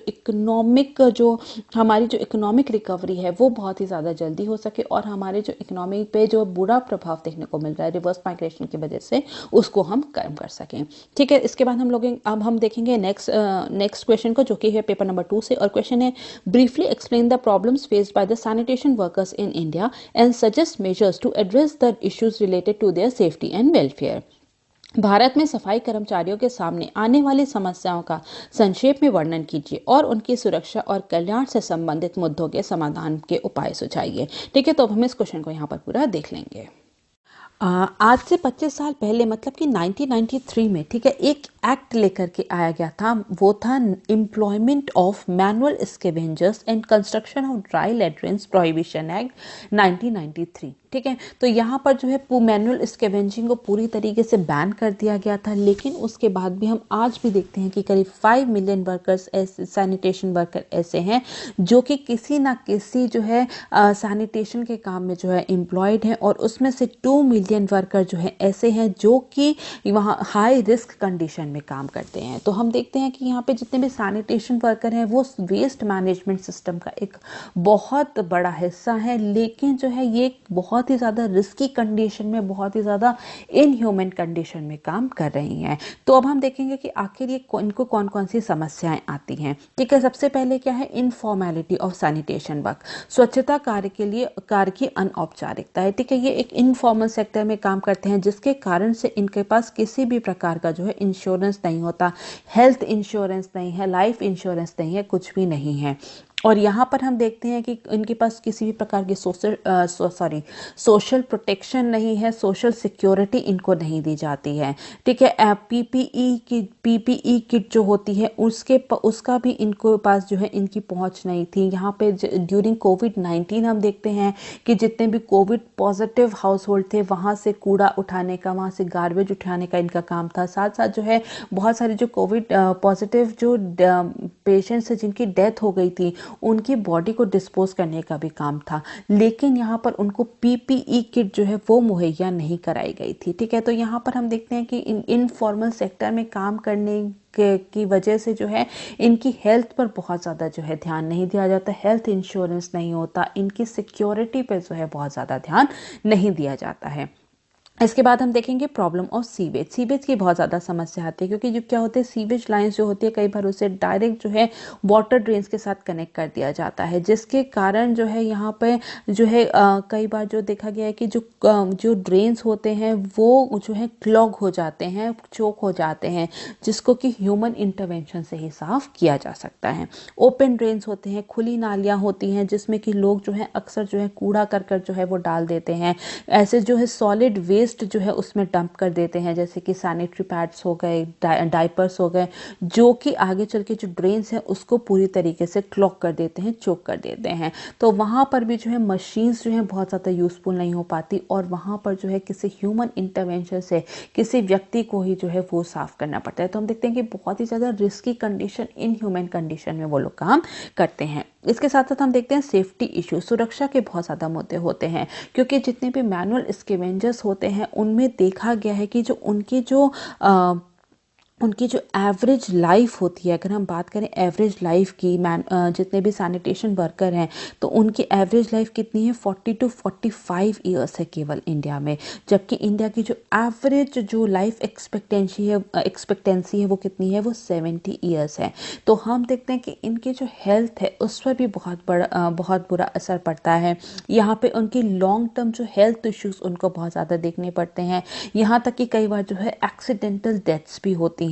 इकोनॉमिक रिकवरी है वो बहुत ही ज़्यादा जल्दी हो सके, और हमारे जो इकोनॉमी पे जो बुरा प्रभाव देखने को मिल रहा है रिवर्स माइग्रेशन की वजह से, उसको हम कम कर सकें। ठीक है, इसके बाद अब हम देखेंगे नेक्स्ट क्वेश्चन को, जो कि है पेपर नंबर 2 से, और क्वेश्चन है briefly explain the problems faced by the sanitation workers in India and suggest measures to address the issues related to their safety and welfare. भारत में सफाई कर्मचारियों के सामने आने वाली समस्याओं का संक्षेप में वर्णन कीजिए और उनकी सुरक्षा और कल्याण से संबंधित मुद्दों के समाधान के उपाय सुझाइए। ठीक है, तो अब हम इस क्वेश्चन को यहाँ पर पूरा देख लेंगे। आज से 25 साल पहले, मतलब कि 1993 में, ठीक है, एक एक्ट लेकर के आया गया था, वो था employment of manual scavengers and construction of dry latrines prohibition act 1993। ठीक है, तो यहाँ पर जो है मैनुअल स्कैवेंजिंग को पूरी तरीके से बैन कर दिया गया था, लेकिन उसके बाद भी हम आज भी देखते हैं कि करीब 5 मिलियन वर्कर्स ऐसे सैनिटेशन वर्कर ऐसे हैं जो कि किसी ना किसी जो है सैनिटेशन के काम में जो है एम्प्लॉयड हैं, और उसमें से 2 मिलियन वर्कर जो है ऐसे हैं जो कि वहाँ हाई रिस्क कंडीशन में काम करते हैं। तो हम देखते हैं कि यहाँ पे जितने भी सैनिटेशन वर्कर हैं वो वेस्ट मैनेजमेंट सिस्टम का एक बहुत बड़ा हिस्सा है, लेकिन जो है ये बहुत ही ज़्यादा रिस्की कंडीशन में, बहुत ही ज़्यादा इनह्यूमन कंडीशन में काम कर रही हैं। तो अब हम देखेंगे कि आखिर ये इनको कौन कौन सी समस्याएं आती हैं। ठीक है, सबसे पहले क्या है, इनफॉर्मेलिटी ऑफ सैनिटेशन वर्क, स्वच्छता कार्य के लिए कार्य की अनौपचारिकता है। ठीक है, ये एक इनफॉर्मल सेक्टर में काम करते हैं, जिसके कारण से इनके पास किसी भी प्रकार का जो है इंश्योरेंस नहीं होता, हेल्थ इंश्योरेंस नहीं है, लाइफ इंश्योरेंस नहीं है, कुछ भी नहीं है। और यहाँ पर हम देखते हैं कि इनके पास किसी भी प्रकार की सोशल प्रोटेक्शन नहीं है, सोशल सिक्योरिटी इनको नहीं दी जाती है। ठीक है, पीपीई किट जो होती है उसका भी इनको पास जो है इनकी पहुँच नहीं थी। यहाँ पे ड्यूरिंग कोविड-19 हम देखते हैं कि जितने भी कोविड पॉजिटिव हाउस होल्ड थे, वहाँ से कूड़ा उठाने का, वहाँ से गार्बेज उठाने का इनका काम था। साथ साथ जो है बहुत सारे जो कोविड पॉजिटिव जो पेशेंट्स हैं जिनकी डेथ हो गई थी, उनकी बॉडी को डिस्पोज करने का भी काम था। लेकिन यहाँ पर उनको पीपीई किट जो है वो मुहैया नहीं कराई गई थी। ठीक है, तो यहाँ पर हम देखते हैं कि इनफॉर्मल सेक्टर में काम करने की वजह से जो है इनकी हेल्थ पर बहुत ज़्यादा जो है ध्यान नहीं दिया जाता, हेल्थ इंश्योरेंस नहीं होता, इनकी सिक्योरिटी पे जो है बहुत ज़्यादा ध्यान नहीं दिया जाता है। इसके बाद हम देखेंगे प्रॉब्लम ऑफ सीवेज की बहुत ज़्यादा समस्या आती है, क्योंकि जो क्या होते हैं, सीवेज लाइंस जो होती है कई बार उसे डायरेक्ट जो है वाटर ड्रेन्स के साथ कनेक्ट कर दिया जाता है, जिसके कारण जो है यहाँ पे जो है कई बार जो देखा गया है कि जो ड्रेन्स होते हैं वो जो है क्लॉग हो जाते हैं, चोक हो जाते हैं, जिसको कि ह्यूमन इंटरवेंशन से ही साफ किया जा सकता है। ओपन ड्रेन्स होते हैं, खुली नालियाँ होती हैं, जिसमें कि लोग जो है अक्सर जो है कूड़ा कर जो है वो डाल देते हैं, ऐसे जो है सॉलिड वेस्ट जो है उसमें डंप कर देते हैं, जैसे कि सैनिटरी पैड्स हो गए, डायपर्स हो गए, जो कि आगे चल के जो ड्रेन्स हैं उसको पूरी तरीके से क्लॉग कर देते हैं, चोक कर देते हैं। तो वहाँ पर भी जो है मशीन्स जो है बहुत ज़्यादा यूज़फुल नहीं हो पाती, और वहाँ पर जो है किसी ह्यूमन इंटरवेंशन से किसी व्यक्ति को ही जो है वो साफ करना पड़ता है। तो हम देखते हैं कि बहुत ही ज़्यादा रिस्की कंडीशन, इनह्यूमन कंडीशन में वो लोग काम करते हैं। इसके साथ साथ हम देखते हैं सेफ्टी इश्यू, सुरक्षा के बहुत ज़्यादा मुद्दे होते हैं, क्योंकि जितने भी मैनुअल स्कैवेंजर्स होते हैं उनमें देखा गया है कि जो उनकी जो एवरेज लाइफ होती है, अगर हम बात करें एवरेज लाइफ की, जितने भी सैनिटेशन वर्कर हैं तो उनकी एवरेज लाइफ कितनी है, 40 to 45 ईयर्स है केवल इंडिया में, जबकि इंडिया की जो एवरेज जो लाइफ एक्सपेक्टेंसी है वो कितनी है, वो 70 ईयर्स है। तो हम देखते हैं कि इनकी जो हेल्थ है उस पर भी बहुत बुरा असर पड़ता है। यहाँ पे उनकी लॉन्ग टर्म जो हेल्थ इश्यूज उनको बहुत ज़्यादा देखने पड़ते हैं, यहाँ तक कि कई बार जो है एक्सीडेंटल डेथ्स भी होती हैं।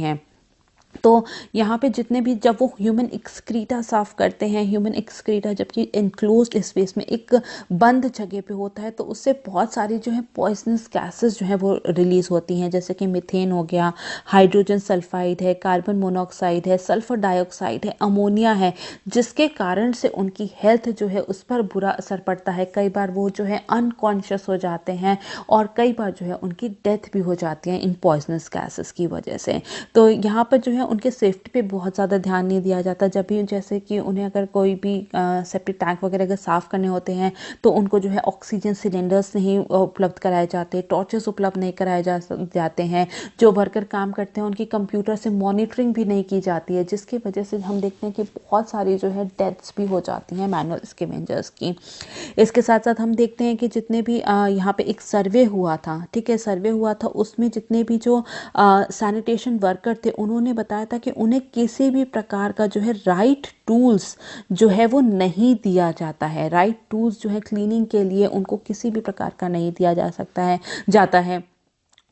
तो यहाँ पे जितने भी, जब वो ह्यूमन एक्सक्रीटा साफ करते हैं, ह्यूमन एक्सक्रीटा जबकि इनक्लोज्ड स्पेस में एक बंद जगह पे होता है, तो उससे बहुत सारी जो है पॉइजनस गैसेस जो है वो रिलीज होती हैं, जैसे कि मीथेन हो गया, हाइड्रोजन सल्फाइड है, कार्बन मोनोऑक्साइड है, सल्फर डाइऑक्साइड है, अमोनिया है, जिसके कारण से उनकी हेल्थ जो है उस पर बुरा असर पड़ता है। कई बार वो जो है अनकॉन्शियस हो जाते हैं, और कई बार जो है उनकी डेथ भी हो जाती है इन पॉइजनस गैसेस की वजह से। तो यहाँ पर जो है उनके सेफ्टी पे बहुत ज़्यादा ध्यान नहीं दिया जाता। जब भी जैसे कि उन्हें अगर कोई भी सेप्टिक टैंक वगैरह अगर साफ़ करने होते हैं तो उनको जो है ऑक्सीजन सिलेंडर्स नहीं उपलब्ध कराए जाते, टॉर्चेस उपलब्ध नहीं कराए जाते हैं। जो वर्कर काम करते हैं उनकी कंप्यूटर से मॉनिटरिंग भी नहीं की जाती है, जिसकी वजह से हम देखते हैं कि बहुत सारी जो है डेथ्स भी हो जाती हैं मैनुअल स्कैवेंजर्स की। इसके साथ साथ हम देखते हैं कि जितने भी यहाँ पे एक सर्वे हुआ था, ठीक है, सर्वे हुआ था, उसमें जितने भी जो सैनिटेशन वर्कर थे उन्होंने बताया था कि उन्हें किसी भी प्रकार का जो है राइट टूल्स जो है वो नहीं दिया जाता है। राइट टूल्स जो है क्लीनिंग के लिए उनको किसी भी प्रकार का नहीं दिया जाता है।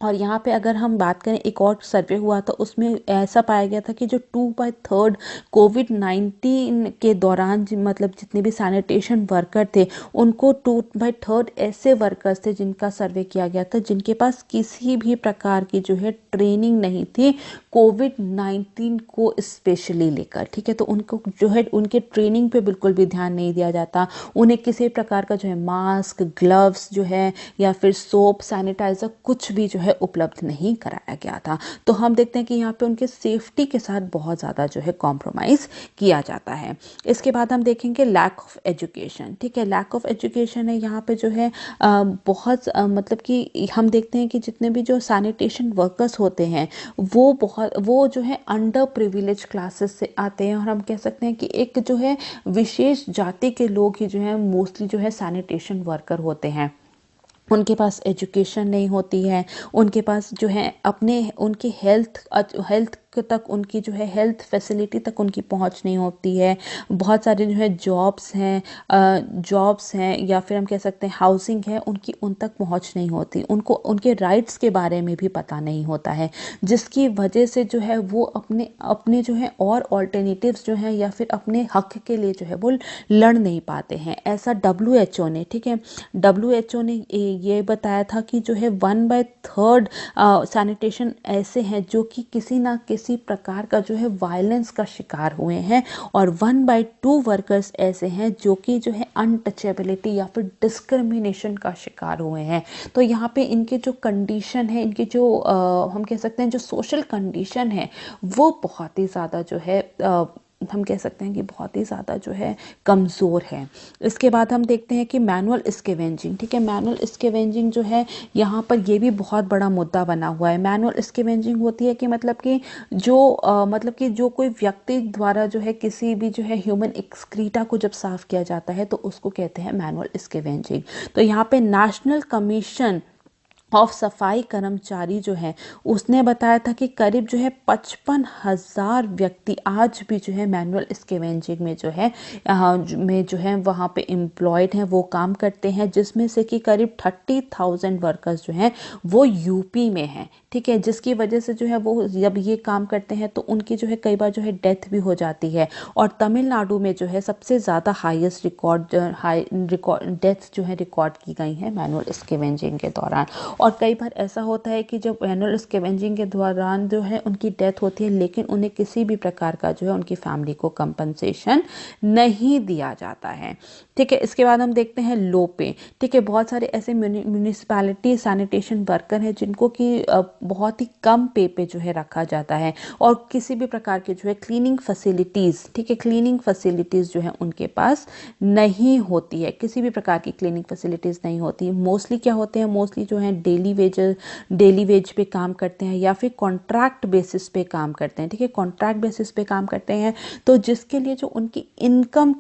और यहाँ पे अगर हम बात करें, एक और सर्वे हुआ था उसमें ऐसा पाया गया था कि जो 2/3 कोविड-19 के दौरान मतलब जितने भी सैनिटेशन वर्कर थे उनको 2/3 ऐसे वर्कर्स थे जिनका सर्वे किया गया था जिनके पास किसी भी प्रकार की जो है ट्रेनिंग नहीं थी कोविड-19 को स्पेशली लेकर। ठीक है, तो उनको जो है उनके ट्रेनिंग पे बिल्कुल भी ध्यान नहीं दिया जाता। उन्हें किसी प्रकार का जो है मास्क, ग्लव्स जो है या फिर सोप, सैनिटाइजर कुछ भी जो है उपलब्ध नहीं कराया गया था। तो हम देखते हैं कि यहाँ पे उनके सेफ्टी के साथ बहुत ज़्यादा जो है कॉम्प्रोमाइज़ किया जाता है। इसके बाद हम देखेंगे लैक ऑफ एजुकेशन। ठीक है, लैक ऑफ एजुकेशन है यहाँ पे जो है बहुत मतलब कि हम देखते हैं कि जितने भी जो सैनिटेशन वर्कर्स होते हैं वो जो है अंडर प्रिविलेज क्लासेस से आते हैं, और हम कह सकते हैं कि एक जो है विशेष जाति के लोग ही जो है मोस्टली जो है सैनिटेशन वर्कर होते हैं। उनके पास एजुकेशन नहीं होती है, उनके पास जो है अपने उनकी हेल्थ तक उनकी जो है हेल्थ फैसिलिटी तक उनकी पहुंच नहीं होती है। बहुत सारे जो है जॉब्स हैं या फिर हम कह सकते हैं हाउसिंग है, उनकी उन तक पहुंच नहीं होती, उनको उनके राइट्स के बारे में भी पता नहीं होता है, जिसकी वजह से जो है वो अपने अपने जो है और ऑल्टरनेटिव्स जो हैं या फिर अपने हक के लिए जो है वो लड़ नहीं पाते हैं। ऐसा WHO ने, ठीक है, WHO ने ये बताया था कि जो है 1/3 सैनिटेशन ऐसे हैं जो कि किसी ना किसी प्रकार का जो है वायलेंस का शिकार हुए हैं, और 1/2 वर्कर्स ऐसे हैं जो कि जो है अनटचेबिलिटी या फिर डिस्क्रिमिनेशन का शिकार हुए हैं। तो यहाँ पे इनके जो कंडीशन है, इनके जो हम कह सकते हैं जो सोशल कंडीशन है, वो बहुत ही ज़्यादा जो है हम कह सकते हैं कि बहुत ही ज़्यादा जो है कमज़ोर है। इसके बाद हम देखते हैं कि मैनुअल स्कैवेंजिंग। ठीक है, मैनुअल स्कैवेंजिंग जो है यहाँ पर ये भी बहुत बड़ा मुद्दा बना हुआ है। मैनुअल स्कैवेंजिंग होती है कि मतलब कि जो कोई व्यक्ति द्वारा जो है किसी भी जो है ह्यूमन एक्सक्रीटा को जब साफ किया जाता है तो उसको कहते हैं मैनुअल स्कैवेंजिंग। तो यहाँ पे नेशनल कमीशन ऑफ सफाई कर्मचारी जो है उसने बताया था कि करीब जो है 55,000 व्यक्ति आज भी जो है मैनुअल स्कैवेंजिंग में जो है वहाँ पे एम्प्लॉयड हैं, वो काम करते हैं, जिसमें से कि करीब 30,000 वर्कर्स जो हैं वो यूपी में हैं। ठीक है, जिसकी वजह से जो है वो जब ये काम करते हैं तो उनकी जो है कई बार जो है डेथ भी हो जाती है। और तमिलनाडु में जो है सबसे ज़्यादा हाईएस्ट डेथ जो है रिकॉर्ड की गई है मैनुअल स्कैवेंजिंग के दौरान। और कई बार ऐसा होता है कि जब मैनुअल स्कैवेंजिंग के दौरान जो है उनकी डेथ होती है, लेकिन उन्हें किसी भी प्रकार का जो है उनकी फैमिली को कंपनसेशन नहीं दिया जाता है। ठीक है, इसके बाद हम देखते हैं लो पे। ठीक है, बहुत सारे ऐसे म्यूनिसिपैलिटी सैनिटेशन वर्कर हैं जिनको कि बहुत ही कम पे पे जो है रखा जाता है, और किसी भी प्रकार के जो है क्लीनिंग फैसिलिटीज़, ठीक है, क्लीनिंग फैसिलिटीज़ जो है उनके पास नहीं होती है, किसी भी प्रकार की क्लीनिंग फैसिलिटीज़ नहीं होती। मोस्टली क्या होते हैं, मोस्टली जो है डेली वेज पे काम करते हैं या फिर कॉन्ट्रैक्ट बेसिस पे काम करते हैं। ठीक है, कॉन्ट्रैक्ट बेसिस पे काम करते हैं, तो जिसके लिए जो उनकी इनकम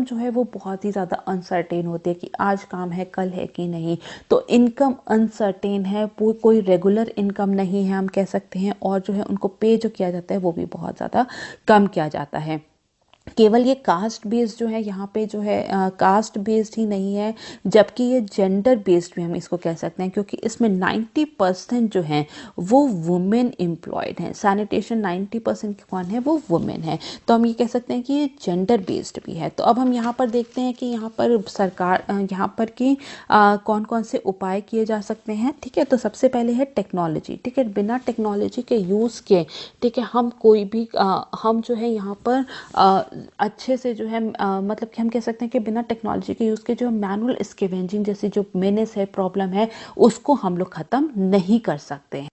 जो है वो बहुत ही ज़्यादा अनसर्टेन होती है कि आज काम है कल है कि नहीं। तो इनकम अनसर्टेन है, कोई रेगुलर इनकम नहीं है हम कह सकते हैं, और जो है उनको पे जो किया जाता है वो भी बहुत ज़्यादा कम किया जाता है। केवल ये कास्ट बेस्ड जो है यहाँ पे जो है कास्ट बेस्ड ही नहीं है, जबकि ये जेंडर बेस्ड भी हम इसको कह सकते हैं, क्योंकि इसमें 90% जो हैं वो वुमेन एम्प्लॉयड हैं। सैनिटेशन 90% कौन है, वो वुमेन है। तो हम ये कह सकते हैं कि ये जेंडर बेस्ड भी है। तो अब हम यहाँ पर देखते हैं कि यहाँ पर सरकार यहाँ पर कि कौन कौन से उपाय किए जा सकते हैं। ठीक है, तो सबसे पहले है टेक्नोलॉजी। ठीक है, बिना टेक्नोलॉजी के यूज़ के, ठीक है, हम कोई भी हम जो है यहाँ पर अच्छे से जो है मतलब कि हम कह सकते हैं कि बिना टेक्नोलॉजी के यूज़ के जो मैनुअल स्कैवेंजिंग जैसी जो मेनेस है, प्रॉब्लम है, उसको हम लोग ख़त्म नहीं कर सकते हैं।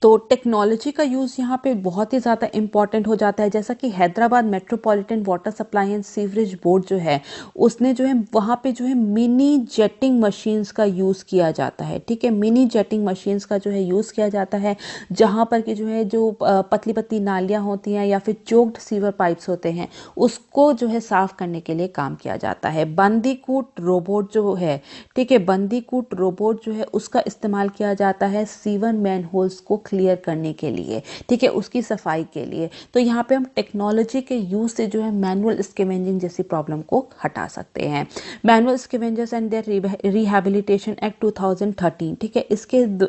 तो टेक्नोलॉजी का यूज़ यहाँ पे बहुत ही ज़्यादा इम्पॉर्टेंट हो जाता है। जैसा कि Hyderabad metropolitan water supply and sewerage board जो है उसने जो है वहाँ पे जो है मिनी जेटिंग मशीन्स का यूज़ किया जाता है। ठीक है, मिनी जेटिंग मशीन्स का जो है यूज़ किया जाता है, जहाँ पर कि जो है जो पतली पतली नालियाँ होती हैं या फिर चोक्ड सीवर पाइप्स होते हैं उसको जो है साफ़ करने के लिए काम किया जाता है। बंदीकूट रोबोट जो है, ठीक है, बंदीकूट रोबोट जो है उसका इस्तेमाल किया जाता है सीवर मैनहोल्स को क्लियर करने के लिए, ठीक है, उसकी सफाई के लिए। तो यहाँ पे हम टेक्नोलॉजी के यूज से जो है मैनुअल स्कैवेंजिंग जैसी प्रॉब्लम को हटा सकते हैं। Manual scavengers and their rehabilitation act 2013, ठीक है,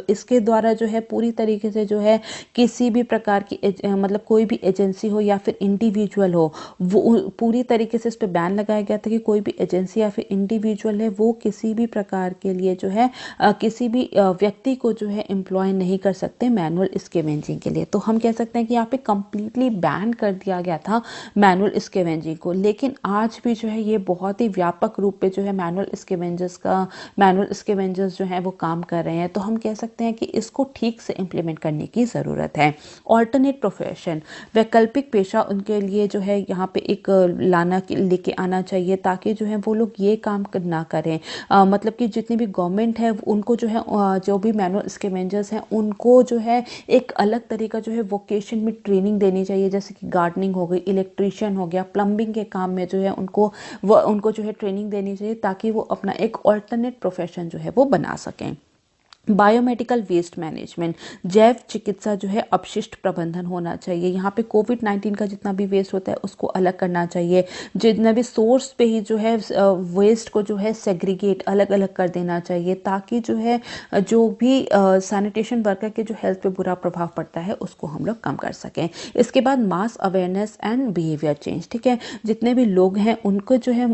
इसके द्वारा जो है पूरी तरीके से जो है किसी भी प्रकार की मतलब कोई भी एजेंसी हो या फिर इंडिविजुअल हो, वो पूरी तरीके से इस पर बैन लगाया गया था कि कोई भी एजेंसी या फिर इंडिविजुअल है वो किसी भी प्रकार के लिए जो है किसी भी व्यक्ति को जो है एम्प्लॉय नहीं कर सकते मैनुअल मैनुअल स्कैवेंजिंग के लिए। तो हम कह सकते हैं कि यहाँ पे कंप्लीटली बैन कर दिया गया था मैनुअल स्कैवेंजिंग को, लेकिन आज भी जो है ये बहुत ही व्यापक रूप पे जो है मैनुअल स्कैवेंजर्स जो है वो काम कर रहे हैं। तो हम कह सकते हैं कि इसको ठीक से इम्प्लीमेंट करने की ज़रूरत है। ऑल्टरनेट प्रोफेशन, वैकल्पिक पेशा उनके लिए जो है यहाँ पे एक लेके आना चाहिए, ताकि जो है वो लोग ये काम ना करें। मतलब कि जितनी भी गवर्नमेंट है उनको जो है जो भी मैनुअल स्कैवेंजर्स हैं उनको जो है एक अलग तरीका जो है वोकेशन में ट्रेनिंग देनी चाहिए, जैसे कि गार्डनिंग हो गई, इलेक्ट्रीशियन हो गया, प्लम्बिंग के काम में जो है उनको जो है ट्रेनिंग देनी चाहिए, ताकि वो अपना एक ऑल्टरनेट प्रोफेशन जो है वो बना सकें। बायोमेडिकल वेस्ट मैनेजमेंट, जैव चिकित्सा जो है अपशिष्ट प्रबंधन होना चाहिए। यहाँ पे कोविड-19 का जितना भी वेस्ट होता है उसको अलग करना चाहिए। जितना भी सोर्स पे ही जो है वेस्ट को जो है सेग्रीगेट अलग अलग कर देना चाहिए, ताकि जो है जो भी सैनिटेशन वर्कर के जो हेल्थ पे बुरा प्रभाव पड़ता है उसको हम लोग कम कर सकें। इसके बाद मास अवेयरनेस एंड बिहेवियर चेंज, ठीक है, जितने भी लोग हैं उनको जो है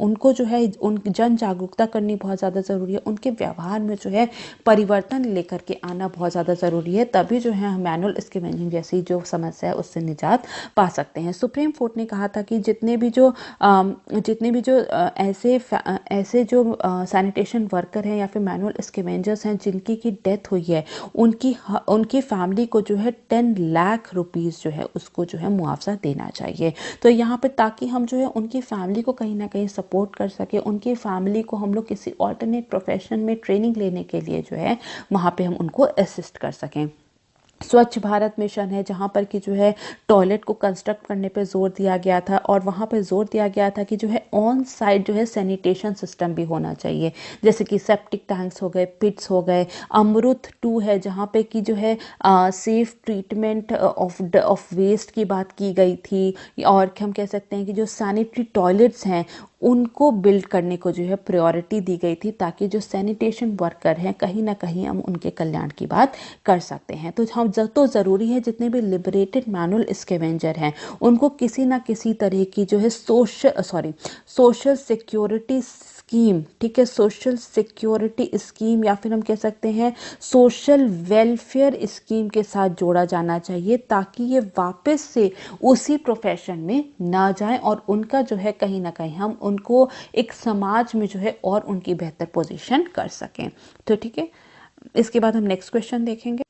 उनको जो है जन जागरूकता करनी बहुत ज़्यादा ज़रूरी है। उनके व्यवहार में जो है परिवर्तन लेकर के आना बहुत ज़्यादा ज़रूरी है, तभी जो है हम मैनुअल स्कैवेंजिंग जैसी जो समस्या है उससे निजात पा सकते हैं। सुप्रीम कोर्ट ने कहा था कि जितने भी जो ऐसे जो सैनिटेशन वर्कर हैं या फिर मैनुअल स्कैवेंजर्स हैं जिनकी की डेथ हुई है, उनकी फैमिली को जो है 10 लाख रुपीज़ जो है उसको जो है मुआवजा देना चाहिए। तो यहाँ पे ताकि हम जो है उनकी फैमिली को कहीं ना कहीं सपोर्ट कर सके, उनकी फैमिली को हम लोग किसी ऑल्टरनेट प्रोफेशन में ट्रेनिंग लेने के लिए जो है वहाँ पे हम उनको असिस्ट कर सकें। स्वच्छ भारत मिशन है, जहाँ पर कि जो है टॉयलेट को कंस्ट्रक्ट करने पे जोर दिया गया था, और वहाँ पे जोर दिया गया था कि जो है ऑन साइट जो है सैनिटेशन सिस्टम भी होना चाहिए, जैसे कि सेप्टिक टैंक्स हो गए, पिट्स हो गए। अमृत 2 है, जहाँ पे कि जो है सेफ ट्रीटमेंट ऑफ वेस्ट की बात की गई थी, और हम कह सकते हैं कि जो सैनिटरी टॉयलेट्स हैं उनको बिल्ड करने को जो है प्रायोरिटी दी गई थी, ताकि जो सैनिटेशन वर्कर हैं कहीं ना कहीं हम उनके कल्याण की बात कर सकते हैं। तो ज़रूरी है जितने भी लिबरेटेड मैनुअल स्कैवेंजर हैं उनको किसी ना किसी तरह की जो है सोशल सिक्योरिटी स्कीम, ठीक है, सोशल सिक्योरिटी स्कीम या फिर हम कह सकते हैं सोशल वेलफेयर स्कीम के साथ जोड़ा जाना चाहिए, ताकि ये वापस से उसी प्रोफेशन में ना जाएं और उनका जो है कहीं ना कहीं हम उनको एक समाज में जो है और उनकी बेहतर पोजीशन कर सकें। तो ठीक है, इसके बाद हम नेक्स्ट क्वेश्चन देखेंगे।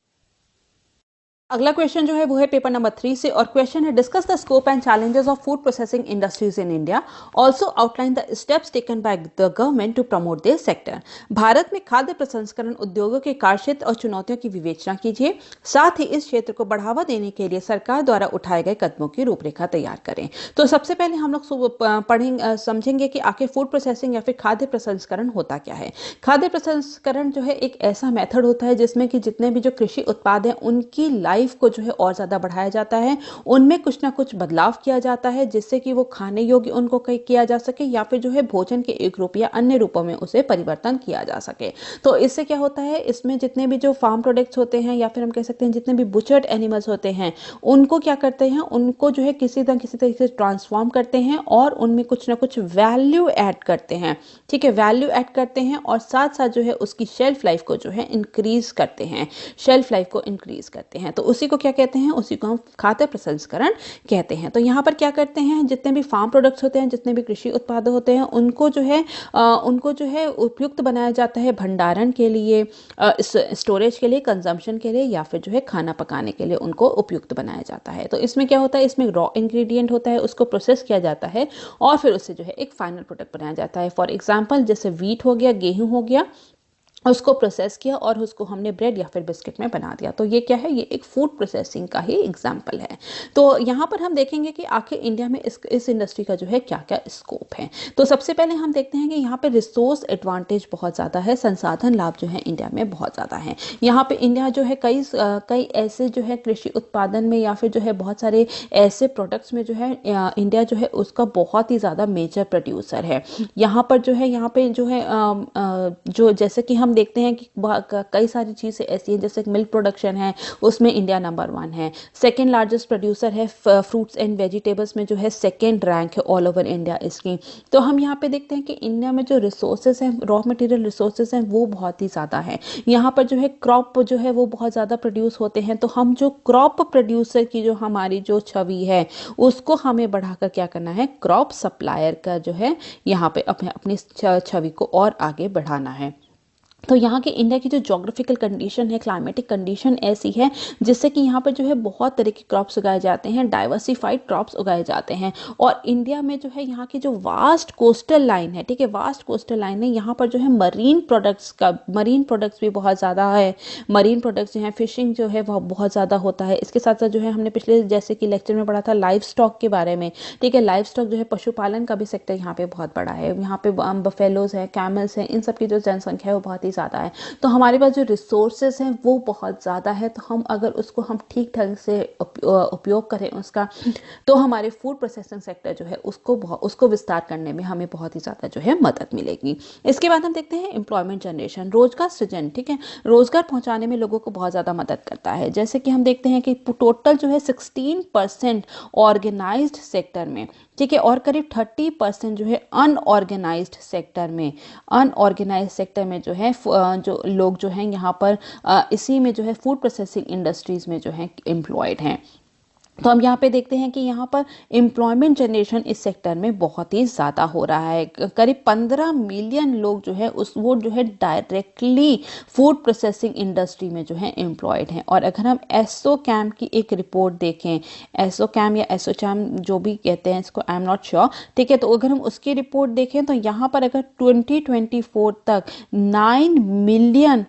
अगला क्वेश्चन जो है वो है पेपर नंबर 3 से, और क्वेश्चन है discuss the scope and challenges of food processing industries in India, also outline the steps taken by the government to promote this sector. भारत में खाद्य प्रसंस्करण उद्योगों के कार्यक्षेत्र और चुनौतियों की विवेचना कीजिए, साथ ही इस क्षेत्र को बढ़ावा देने के लिए सरकार द्वारा उठाए गए कदमों की रूपरेखा तैयार करें। तो सबसे पहले हम लोग समझेंगे कि आखिर फूड प्रोसेसिंग या फिर खाद्य प्रसंस्करण होता क्या है। खाद्य प्रसंस्करण जो है एक ऐसा मेथड होता है जिसमें कि जितने भी जो कृषि उत्पाद हैं उनकी लाइफ को जो है और ज्यादा बढ़ाया जाता है, उनमें कुछ ना कुछ बदलाव किया जाता है जिससे कि वो खाने योग्य उनको किया जा सके, या फिर जो है भोजन के एक रूप या अन्य रूपों में उसे परिवर्तन किया जा सके। तो इससे क्या होता है, इसमें जितने भी जो फार्म प्रोडक्ट्स होते हैं या फिर हम कह सकते हैं जितने भी बुचर्ड एनिमल्स होते हैं उनको क्या करते हैं, उनको जो है किसी न किसी तरीके से ट्रांसफॉर्म करते हैं और उनमें कुछ ना कुछ वैल्यू ऐड करते हैं, ठीक है, वैल्यू ऐड करते हैं, और साथ साथ जो है उसकी शेल्फ लाइफ को जो है इंक्रीज करते हैं, शेल्फ लाइफ को इंक्रीज करते हैं। तो उसी को क्या कहते हैं, उसी को हम खाद्य प्रसंस्करण कहते हैं। तो यहाँ पर क्या करते हैं, जितने भी फार्म प्रोडक्ट्स होते हैं, जितने भी कृषि उत्पाद होते हैं उनको जो है उपयुक्त बनाया जाता है भंडारण के लिए, स्टोरेज के लिए, कंजम्पशन के लिए, या फिर जो है खाना पकाने के लिए उनको उपयुक्त बनाया जाता है। तो इसमें क्या होता है, इसमें रॉ इंग्रेडिएंट होता है, उसको प्रोसेस किया जाता है और फिर उससे जो है एक फाइनल प्रोडक्ट बनाया जाता है। फॉर एग्जाम्पल जैसे वीट हो गया, गेहूं हो गया, उसको प्रोसेस किया और उसको हमने ब्रेड या फिर बिस्किट में बना दिया। तो ये क्या है, ये एक फूड प्रोसेसिंग का ही एग्जाम्पल है। तो यहाँ पर हम देखेंगे कि आखिर इंडिया में इस इंडस्ट्री का जो है क्या क्या स्कोप है। तो सबसे पहले हम देखते हैं कि यहाँ पे रिसोर्स एडवांटेज बहुत ज़्यादा है, संसाधन लाभ जो है इंडिया में बहुत ज़्यादा है। यहाँ पे इंडिया जो है कई ऐसे जो है कृषि उत्पादन में या फिर जो है बहुत सारे ऐसे प्रोडक्ट्स में जो है इंडिया जो है उसका बहुत ही ज़्यादा मेजर प्रोड्यूसर है। यहाँ पर जो है जो जैसे कि हम हम देखते हैं कि कई सारी चीज़ें ऐसी हैं, जैसे मिल्क प्रोडक्शन है, उसमें इंडिया नंबर 1 है। सेकेंड लार्जेस्ट प्रोड्यूसर है फ्रूट्स एंड वेजिटेबल्स में, जो है सेकेंड रैंक है ऑल ओवर इंडिया इसकी। तो हम यहाँ पे देखते हैं कि इंडिया में जो रिसोर्सेज हैं, रॉ मटेरियल रिसोर्सेज हैं, वो बहुत ही ज़्यादा है। यहाँ पर जो है क्रॉप जो है वो बहुत ज़्यादा प्रोड्यूस होते हैं। तो हम जो क्रॉप प्रोड्यूसर की जो हमारी जो छवि है, उसको हमें बढ़ाकर क्या करना है, क्रॉप सप्लायर का जो है यहाँ पे अपनी छवि को और आगे बढ़ाना है। तो यहाँ के इंडिया की जो जोग्राफिकल कंडीशन है, क्लाइमेटिक कंडीशन ऐसी है जिससे कि यहाँ पर जो है बहुत तरह के क्रॉप्स उगाए जाते हैं, डाइवर्सिफाइड क्रॉप्स उगाए जाते हैं। और इंडिया में जो है यहाँ की जो वास्ट कोस्टल लाइन है, ठीक है, वास्ट कोस्टल लाइन है, यहाँ पर जो है मरीन प्रोडक्ट्स भी बहुत ज़्यादा है। मरीन प्रोडक्ट्स जो है, फिशिंग जो है वह बहुत ज़्यादा होता है। इसके साथ साथ जो है हमने पिछले जैसे कि लेक्चर में पढ़ा था लाइव स्टॉक के बारे में, ठीक है, लाइव स्टॉक जो है पशुपालन का भी सेक्टर यहाँ पे बहुत बड़ा है। यहाँ पे बफेलोज है, कैमल्स हैं, इन सब की जो जनसंख्या है वो बहुत ही ज़्यादा है। तो हमारे पास जो रिसोर्सेज हैं वो बहुत ज़्यादा है। तो हम अगर उसको हम ठीक ढंग से उपयोग करें उसका, तो हमारे फूड प्रोसेसिंग सेक्टर जो है उसको विस्तार करने में हमें बहुत ही ज़्यादा जो है मदद मिलेगी। इसके बाद हम देखते हैं एम्प्लॉयमेंट जनरेशन, रोजगार सृजन, ठीक है, रोजगार पहुंचाने में लोगों को बहुत ज़्यादा मदद करता है। जैसे कि हम देखते हैं कि टोटल जो है 16% ऑर्गेनाइज्ड सेक्टर में, ठीक है, और करीब 30% जो है अनऑर्गेनाइज्ड सेक्टर में जो है जो लोग जो हैं यहाँ पर इसी में जो है फूड प्रोसेसिंग इंडस्ट्रीज में जो है एम्प्लॉयड हैं। तो हम यहाँ पे देखते हैं कि यहाँ पर एम्प्लॉयमेंट जनरेशन इस सेक्टर में बहुत ही ज़्यादा हो रहा है। करीब 15 मिलियन लोग जो है वो जो है डायरेक्टली फूड प्रोसेसिंग इंडस्ट्री में जो है एम्प्लॉयड हैं। और अगर हम एसोचैम की एक रिपोर्ट देखें, एसोचैम या एसोचैम जो भी कहते हैं इसको, आई एम नॉट श्योर, ठीक है, तो अगर हम उसकी रिपोर्ट देखें तो यहाँ पर अगर 2024 तक 9 मिलियन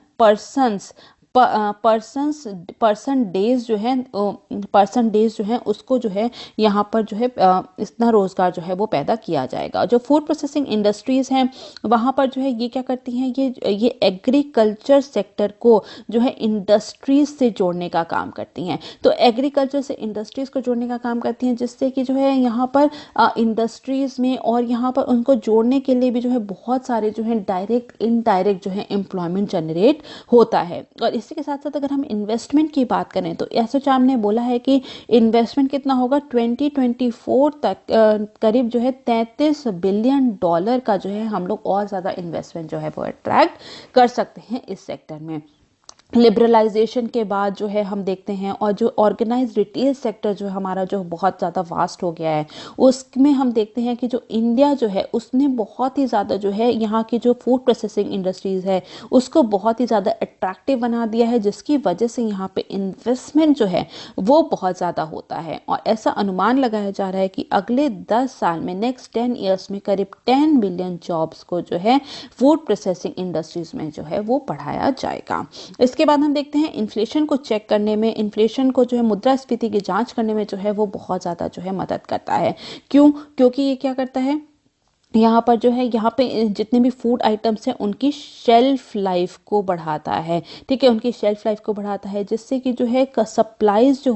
पर्सन डेज जो है उसको जो है यहाँ पर जो है इतना रोजगार जो है वो पैदा किया जाएगा। जो फूड प्रोसेसिंग इंडस्ट्रीज हैं वहाँ पर जो है ये क्या करती हैं, ये एग्रीकल्चर सेक्टर को जो है इंडस्ट्रीज से जोड़ने का काम करती हैं। तो एग्रीकल्चर से इंडस्ट्रीज को जोड़ने का काम करती हैं, जिससे कि जो है यहाँ पर इंडस्ट्रीज में और यहाँ पर उनको जोड़ने के लिए भी जो है बहुत सारे जो है डायरेक्ट इनडायरेक्ट जो है एम्प्लॉयमेंट जनरेट होता है। और इसी के साथ साथ अगर हम इन्वेस्टमेंट की बात करें तो एसोचैम ने बोला है कि इन्वेस्टमेंट कितना होगा 2024 तक, करीब जो है $33 बिलियन का जो है हम लोग और ज़्यादा इन्वेस्टमेंट जो है वो अट्रैक्ट कर सकते हैं इस सेक्टर में। लिबरलाइजेशन के बाद जो है हम देखते हैं, और जो ऑर्गेनाइज रिटेल सेक्टर जो हमारा जो बहुत ज़्यादा वास्ट हो गया है, उसमें हम देखते हैं कि जो इंडिया जो है उसने बहुत ही ज़्यादा जो है यहाँ की जो फूड प्रोसेसिंग इंडस्ट्रीज़ है उसको बहुत ही ज़्यादा अट्रैक्टिव बना दिया है, जिसकी वजह से यहाँ पे इन्वेस्टमेंट जो है वो बहुत ज़्यादा होता है। और ऐसा अनुमान लगाया जा रहा है कि अगले 10 साल में, नेक्स्ट 10 ईयर्स में करीब 10 मिलियन जॉब्स को जो है फूड प्रोसेसिंग इंडस्ट्रीज में जो है वो बढ़ाया जाएगा। इसके बाद हम देखते हैं इन्फ्लेशन को चेक करने में, इन्फ्लेशन को जो है मुद्रास्फीति की जांच करने में जो है वो बहुत ज़्यादा जो है मदद करता है। क्योंकि ये क्या करता है, यहाँ पर जो है यहाँ पे जितने भी फूड आइटम्स हैं उनकी शेल्फ लाइफ को बढ़ाता है, ठीक है, उनकी शेल्फ लाइफ को बढ़ाता है, जिससे कि जो है सप्लाईज जो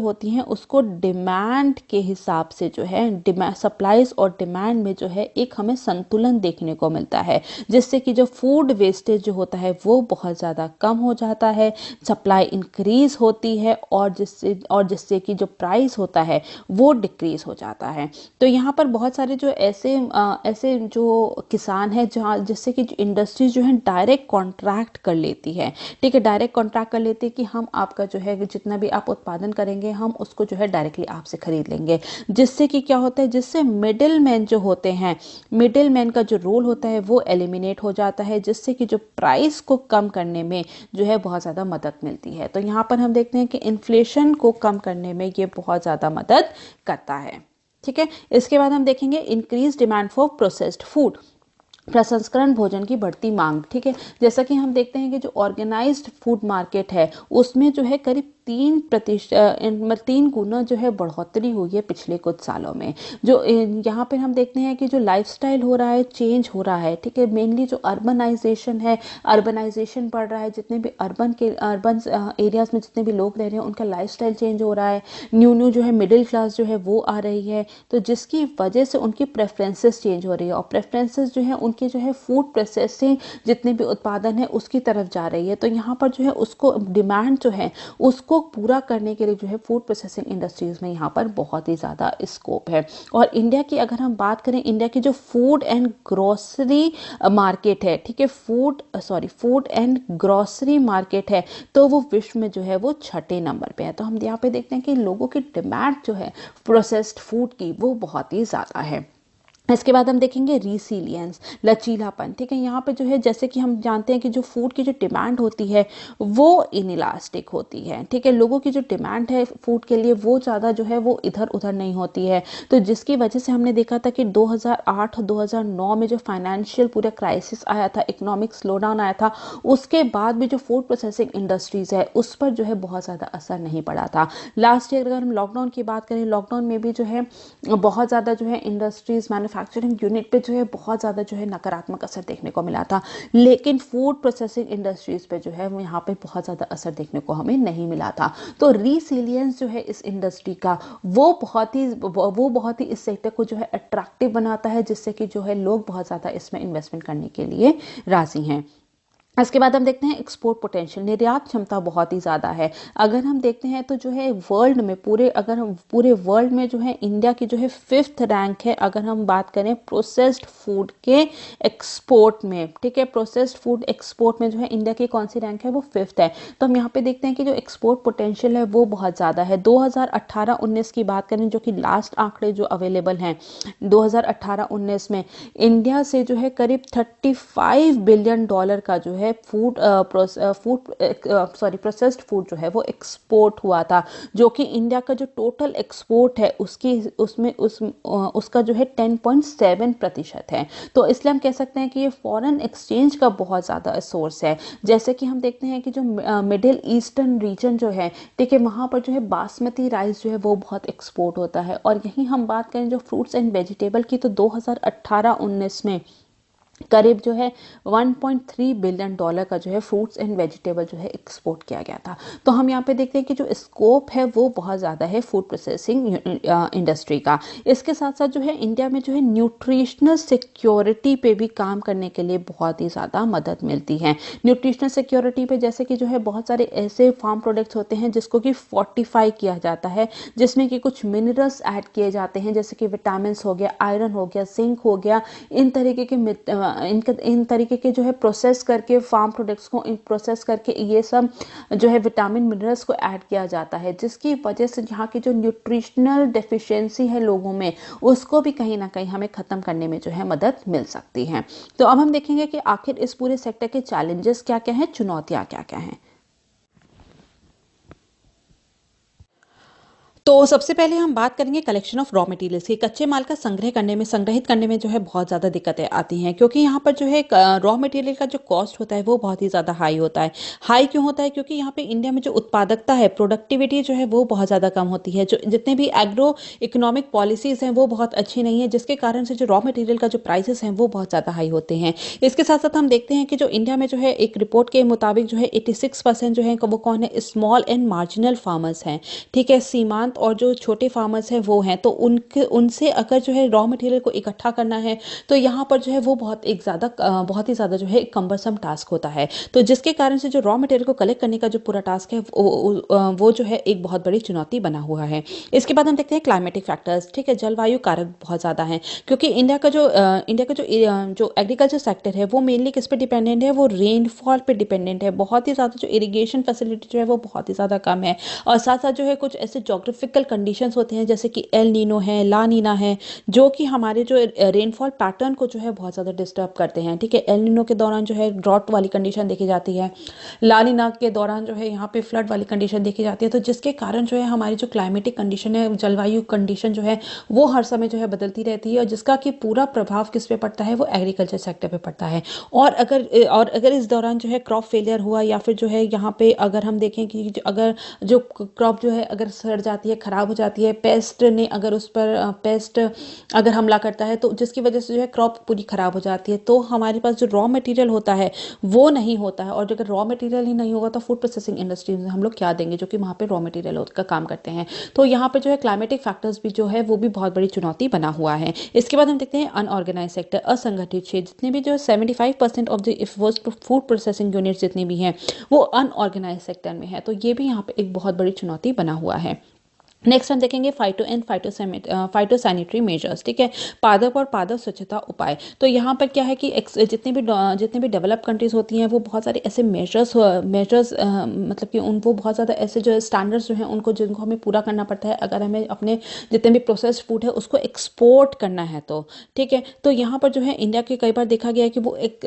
होती हैं उसको डिमांड के हिसाब से जो है सप्लाईज और डिमांड में जो है एक हमें संतुलन देखने को मिलता है, जिससे कि जो फूड वेस्टेज जो होता है वो बहुत ज़्यादा कम हो जाता है, सप्लाई इंक्रीज होती है, और जिससे कि जो प्राइस होता है वो डिक्रीज हो जाता है। तो यहाँ पर बहुत सारे जो ऐसे जो किसान है जहाँ जिससे कि इंडस्ट्रीज जो है डायरेक्ट कॉन्ट्रैक्ट कर लेती है, ठीक है, डायरेक्ट कॉन्ट्रैक्ट कर लेती है कि हम आपका जो है जितना भी आप उत्पादन करेंगे हम उसको जो है डायरेक्टली आपसे खरीद लेंगे, जिससे कि क्या होता है, जिससे मिडिल मैन जो होते हैं, मिडिल मैन का जो रोल होता है वो एलिमिनेट हो जाता है, जिससे कि जो प्राइस को कम करने में जो है बहुत ज़्यादा मदद मिलती है। तो यहाँ पर हम देखते हैं कि इन्फ्लेशन को कम करने में ये बहुत ज़्यादा मदद करता है, ठीक है। इसके बाद हम देखेंगे increase demand for processed food, प्रसंस्करण भोजन की बढ़ती मांग, ठीक है। जैसा कि हम देखते हैं कि जो ऑर्गेनाइज्ड फूड मार्केट है उसमें जो है करीब 3 गुना जो है बढ़ोतरी हुई है पिछले कुछ सालों में। जो यहाँ पर हम देखते हैं कि जो लाइफस्टाइल हो रहा है, चेंज हो रहा है, ठीक है। मेनली जो अर्बनाइजेशन है, अर्बनाइजेशन बढ़ रहा है, जितने भी अर्बन एरियाज में जितने भी लोग रह रहे हैं उनका लाइफस्टाइल चेंज हो रहा है, न्यू जो है मिडिल क्लास जो है वो आ रही है, तो जिसकी वजह से उनकी प्रेफरेंसेस चेंज हो रही है, और प्रेफरेंसेस जो है उनके जो है फूड प्रोसेसिंग जितने भी उत्पादन है उसकी तरफ जा रही है। तो यहाँ पर जो है उसको डिमांड जो है उसको पूरा करने के लिए जो है फूड प्रोसेसिंग इंडस्ट्रीज में यहाँ पर बहुत ही ज़्यादा स्कोप है। और इंडिया की अगर हम बात करें, इंडिया की जो फूड एंड ग्रोसरी मार्केट है, ठीक है, फूड एंड ग्रोसरी मार्केट है, तो वो विश्व में जो है वो 6ठे नंबर पे है। तो हम यहाँ पे देखते हैं कि लोगों की डिमांड जो है प्रोसेस्ड फूड की वो बहुत ही ज़्यादा है। इसके बाद हम देखेंगे रिसिलियंस, लचीलापन, ठीक है। यहाँ पे जो है जैसे कि हम जानते हैं कि जो फूड की जो डिमांड होती है वो इनइलास्टिक होती है, ठीक है। लोगों की जो डिमांड है फूड के लिए वो ज़्यादा जो है वो इधर उधर नहीं होती है। तो जिसकी वजह से हमने देखा था कि 2008 और 2009 में जो फाइनेंशियल पूरा क्राइसिस आया था, इकोनॉमिक स्लोडाउन आया था, उसके बाद भी जो फूड प्रोसेसिंग इंडस्ट्रीज़ है उस पर जो है बहुत ज़्यादा असर नहीं पड़ा था। लास्ट ईयर अगर हम लॉकडाउन की बात करें, लॉकडाउन में भी जो है बहुत ज़्यादा जो है इंडस्ट्रीज मैन्युफैक्चरिंग यूनिट पे जो है बहुत ज़्यादा जो है नकारात्मक असर देखने को मिला था, लेकिन फूड प्रोसेसिंग इंडस्ट्रीज पे जो है वो यहाँ पे बहुत ज़्यादा असर देखने को हमें नहीं मिला था। तो रिसिलियंस जो है इस इंडस्ट्री का वो बहुत ही इस सेक्टर को जो है अट्रैक्टिव बनाता है, जिससे कि जो है लोग बहुत ज़्यादा इसमें इन्वेस्टमेंट करने के लिए राजी हैं। इसके बाद हम देखते हैं एक्सपोर्ट पोटेंशियल, निर्यात क्षमता बहुत ही ज़्यादा है। अगर हम देखते हैं तो जो है वर्ल्ड में पूरे वर्ल्ड में जो है इंडिया की जो है 5th रैंक है अगर हम बात करें प्रोसेस्ड फूड के एक्सपोर्ट में, ठीक है। प्रोसेस्ड फूड एक्सपोर्ट में जो है इंडिया की कौन सी रैंक है, वो 5th है। तो हम यहाँ पे देखते हैं कि जो एक्सपोर्ट पोटेंशियल है वो बहुत ज़्यादा है। 2018-19 की बात करें, जो कि लास्ट आंकड़े जो अवेलेबल हैं 2018-19 में, इंडिया से जो है करीब $35 बिलियन का जो है प्रोसेस्ड फूड जो है वो एक्सपोर्ट हुआ था, जो कि इंडिया का जो टोटल एक्सपोर्ट है उसका जो है 10.7% है। तो इसलिए हम कह सकते हैं कि ये फॉरेन एक्सचेंज का बहुत ज़्यादा सोर्स है। जैसे कि हम देखते हैं कि जो मिडिल ईस्टर्न रीजन जो है, ठीक है, वहाँ पर जो है बासमती राइस जो है वो बहुत एक्सपोर्ट होता है। और यहीं हम बात करें जो फ्रूट्स एंड वेजिटेबल की, तो 2018-19 में करीब जो है $1.3 बिलियन का जो है फ्रूट्स एंड वेजिटेबल जो है एक्सपोर्ट किया गया था। तो हम यहाँ पे देखते हैं कि जो स्कोप है वो बहुत ज़्यादा है फूड प्रोसेसिंग इंडस्ट्री का। इसके साथ साथ जो है इंडिया में जो है न्यूट्रिशनल सिक्योरिटी पे भी काम करने के लिए बहुत ही ज़्यादा मदद मिलती है। न्यूट्रिशनल सिक्योरिटी पे जैसे कि जो है बहुत सारे ऐसे फार्म प्रोडक्ट्स होते हैं जिसको कि फोर्टिफाई किया जाता है, जिसमें कि कुछ मिनरल्स ऐड किए जाते हैं, जैसे कि विटामिन हो गया, आयरन हो गया, जिंक हो गया, इन तरीके के जो है प्रोसेस करके फार्म प्रोडक्ट्स को प्रोसेस करके ये सब जो है विटामिन मिनरल्स को ऐड किया जाता है, जिसकी वजह से यहाँ की जो न्यूट्रिशनल डेफिशिएंसी है लोगों में उसको भी कहीं ना कहीं हमें ख़त्म करने में जो है मदद मिल सकती है। तो अब हम देखेंगे कि आखिर इस पूरे सेक्टर के चैलेंजेस क्या क्या हैं, चुनौतियाँ क्या क्या हैं। तो सबसे पहले हम बात करेंगे कलेक्शन ऑफ रॉ मटेरियल्स की। कच्चे माल का संग्रहित करने में जो है बहुत ज़्यादा दिक्कतें आती हैं, क्योंकि यहाँ पर जो है रॉ मटेरियल का जो कॉस्ट होता है वो बहुत ही ज़्यादा हाई होता है। हाई क्यों होता है? क्योंकि यहाँ पे इंडिया में जो उत्पादकता है, प्रोडक्टिविटी जो है वो बहुत ज़्यादा कम होती है। जो जितने भी एग्रो इकोनॉमिक पॉलिसीज़ हैं वो बहुत अच्छी नहीं है, जिसके कारण से जो रॉ मटेरियल का जो प्राइसेस हैं वो बहुत ज़्यादा हाई होते हैं। इसके साथ साथ हम देखते हैं कि जो इंडिया में जो है एक रिपोर्ट के मुताबिक जो है 86% जो है वो कौन है, स्मॉल एंड मार्जिनल फार्मर्स हैं, ठीक है, सीमांत और जो छोटे फार्मर्स हैं वो हैं। तो उनसे अगर जो है रॉ मटेरियल को इकट्ठा करना है तो यहाँ पर जो है वो बहुत ही ज़्यादा जो है कम्बरसम टास्क होता है। तो जिसके कारण से जो रॉ मटेरियल को कलेक्ट करने का जो पूरा टास्क है वो जो है एक बहुत बड़ी चुनौती बना हुआ है। इसके बाद हम देखते हैं क्लाइमेटिक फैक्टर्स, ठीक है, जलवायु कारक बहुत ज़्यादा है, क्योंकि इंडिया का जो एग्रीकल्चर सेक्टर है वो मेनली किस पे डिपेंडेंट है, वो रेनफॉल पे डिपेंडेंट है। बहुत ही ज़्यादा जो इरीगेशन फैसिलिटी जो है वो बहुत ही ज़्यादा कम है, और साथ साथ जो है कुछ ऐसे जोग्राफिकल फिकल कंडीशंस होते हैं जैसे कि एल नीनो है, ला नीना है, जो कि हमारे जो रेनफॉल पैटर्न को जो है बहुत ज़्यादा डिस्टर्ब करते हैं। ठीक है, एल नीनो के दौरान जो है ड्रॉट वाली कंडीशन देखी जाती है, ला नीना के दौरान जो है यहाँ पे फ्लड वाली कंडीशन देखी जाती है। तो जिसके कारण जो है हमारी जो क्लाइमेटिक कंडीशन है, जलवायु कंडीशन जो है वो हर समय जो है बदलती रहती है, और जिसका कि पूरा प्रभाव किस पे पड़ता है, वो एग्रीकल्चर सेक्टर पे पड़ता है। और अगर इस दौरान जो है क्रॉप फेलियर हुआ, या फिर जो है यहाँ पे अगर हम देखें कि अगर जो क्रॉप जो है अगर सड़ जाती है, खराब हो जाती है, पेस्ट ने अगर उस पर पेस्ट अगर हमला करता है, तो जिसकी वजह से जो है क्रॉप पूरी खराब हो जाती है, तो हमारे पास जो रॉ मटेरियल होता है वो नहीं होता है। और अगर रॉ मटेरियल ही नहीं होगा तो फूड प्रोसेसिंग इंडस्ट्री में हम लोग क्या देंगे, जो कि वहाँ पे रॉ मटेरियल का काम करते हैं। तो यहाँ पे जो है क्लाइमेटिक फैक्टर्स भी जो है वो भी बहुत बड़ी चुनौती बना हुआ है। इसके बाद हम देखते हैं अनऑर्गेनाइज सेक्टर, असंगठित क्षेत्र। जितने भी जो 75% of the food processing units जितनी भी हैं वो अनऑर्गेनाइज सेक्टर में है। तो ये भी यहाँ पे एक बहुत बड़ी चुनौती बना हुआ है। नेक्स्ट हम देखेंगे फाइटो एंड फाइटोसैनिटरी मेजर्स। ठीक है, पादप और पादप स्वच्छता उपाय। तो यहाँ पर क्या है कि जितने भी डेवलप कंट्रीज होती हैं वो बहुत सारे ऐसे मेजर्स मतलब कि उनको बहुत ज़्यादा ऐसे जो स्टैंडर्ड्स जो हैं उनको जिनको हमें पूरा करना पड़ता है अगर हमें अपने जितने भी प्रोसेस्ड फूड है उसको एक्सपोर्ट करना है तो। ठीक है, तो यहाँ पर जो है इंडिया के कई बार देखा गया है कि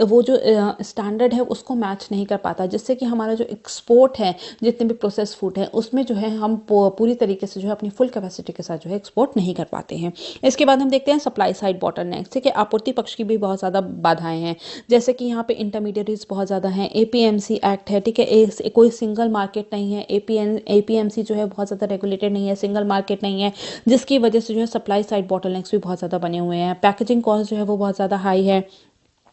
वो जो स्टैंडर्ड है उसको मैच नहीं कर पाता, जिससे कि हमारा जो एक्सपोर्ट है जितने भी प्रोसेस्ड फूड है उसमें जो है हम पूरी तरीके से जो है अपनी फुल कैपेसिटी के साथ जो है एक्सपोर्ट नहीं कर पाते हैं। इसके बाद हम देखते हैं सप्लाई साइड बॉटलनेक्स। ठीक है, आपूर्ति पक्ष की भी बहुत ज़्यादा बाधाएं हैं, जैसे कि यहाँ पे इंटरमीडिएटरीज बहुत ज़्यादा हैं, एपीएमसी एक्ट है। ठीक है, कोई सिंगल मार्केट नहीं है, एपीएमसी जो है बहुत ज़्यादा रेगुलेटेड नहीं है, सिंगल मार्केट नहीं है, जिसकी वजह से जो है सप्लाई साइड बॉटलनेक्स भी बहुत ज़्यादा बने हुए हैं। पैकेजिंग कॉस्ट जो है वो बहुत ज़्यादा हाई है।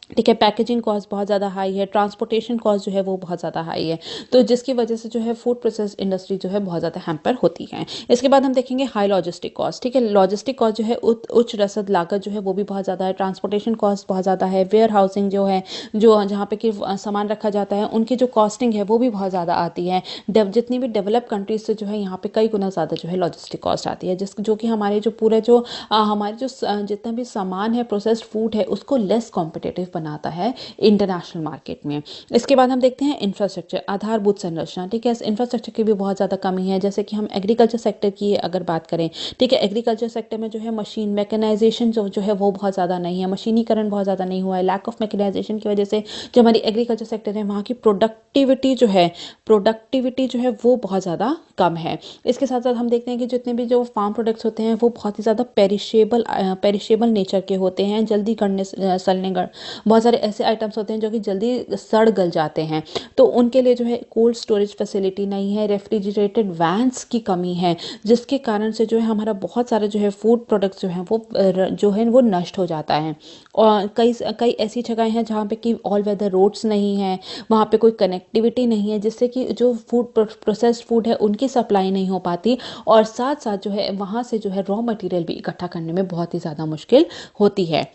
ठीक है, पैकेजिंग कॉस्ट बहुत ज़्यादा हाई है, ट्रांसपोर्टेशन कॉस्ट जो है वो बहुत ज़्यादा हाई है, तो जिसकी वजह से जो है फूड प्रोसेस इंडस्ट्री जो है बहुत ज़्यादा हैम्पर होती है। इसके बाद हम देखेंगे हाई लॉजिस्टिक कॉस्ट। ठीक है, लॉजिस्टिक कॉस्ट जो है उच्च रसद लागत जो है वो भी बहुत ज़्यादा है, ट्रांसपोर्टेशन कॉस्ट बहुत ज़्यादा है, वेयर हाउसिंग जो है जो जहाँ पे कि सामान रखा जाता है उनकी जो कॉस्टिंग है वो भी बहुत ज़्यादा आती है। जितनी भी डेवलप कंट्रीज से जो है यहाँ पे कई गुना ज़्यादा जो है लॉजिस्टिक कॉस्ट आती है, जो कि हमारे जो पूरे जो हमारे जो जितना भी सामान है प्रोसेस्ड फूड है उसको लेस कॉम्पिटिटिव बनाता है इंटरनेशनल मार्केट में। इसके बाद हम देखते हैं इंफ्रास्ट्रक्चर, आधारभूत संरचना। ठीक है, इंफ्रास्ट्रक्चर की भी बहुत ज़्यादा कमी है, जैसे कि हम एग्रीकल्चर सेक्टर की अगर बात करें। ठीक है, एग्रीकल्चर सेक्टर में जो है मशीन मैकेनाइजेशन जो है वो बहुत ज़्यादा नहीं है, मशीनीकरण बहुत ज़्यादा नहीं हुआ है। लैक ऑफ मैकेनाइजेशन की वजह से जो हमारी एग्रीकल्चर सेक्टर है वहाँ की प्रोडक्टिविटी जो है वो बहुत ज़्यादा कम है। इसके साथ साथ हम देखते हैं कि जितने भी जो फार्म प्रोडक्ट्स होते हैं वो बहुत ही ज़्यादा पेरिशेबल नेचर के होते हैं, जल्दी सड़ने बहुत सारे ऐसे आइटम्स होते हैं जो कि जल्दी सड़ गल जाते हैं, तो उनके लिए जो है कोल्ड स्टोरेज फैसिलिटी नहीं है, रेफ्रिजरेटेड वैन्स की कमी है, जिसके कारण से जो है हमारा बहुत सारे जो है फूड प्रोडक्ट्स जो है वो नष्ट हो जाता है। और कई ऐसी जगहें हैं जहाँ पे कि ऑल वेदर रोड्स नहीं है, वहाँ पे कोई कनेक्टिविटी नहीं है, जिससे कि जो प्रोसेस्ड फूड है उनकी सप्लाई नहीं हो पाती, और साथ साथ जो है वहाँ से जो है रॉ मटेरियल भी इकट्ठा करने में बहुत ही ज़्यादा मुश्किल होती है।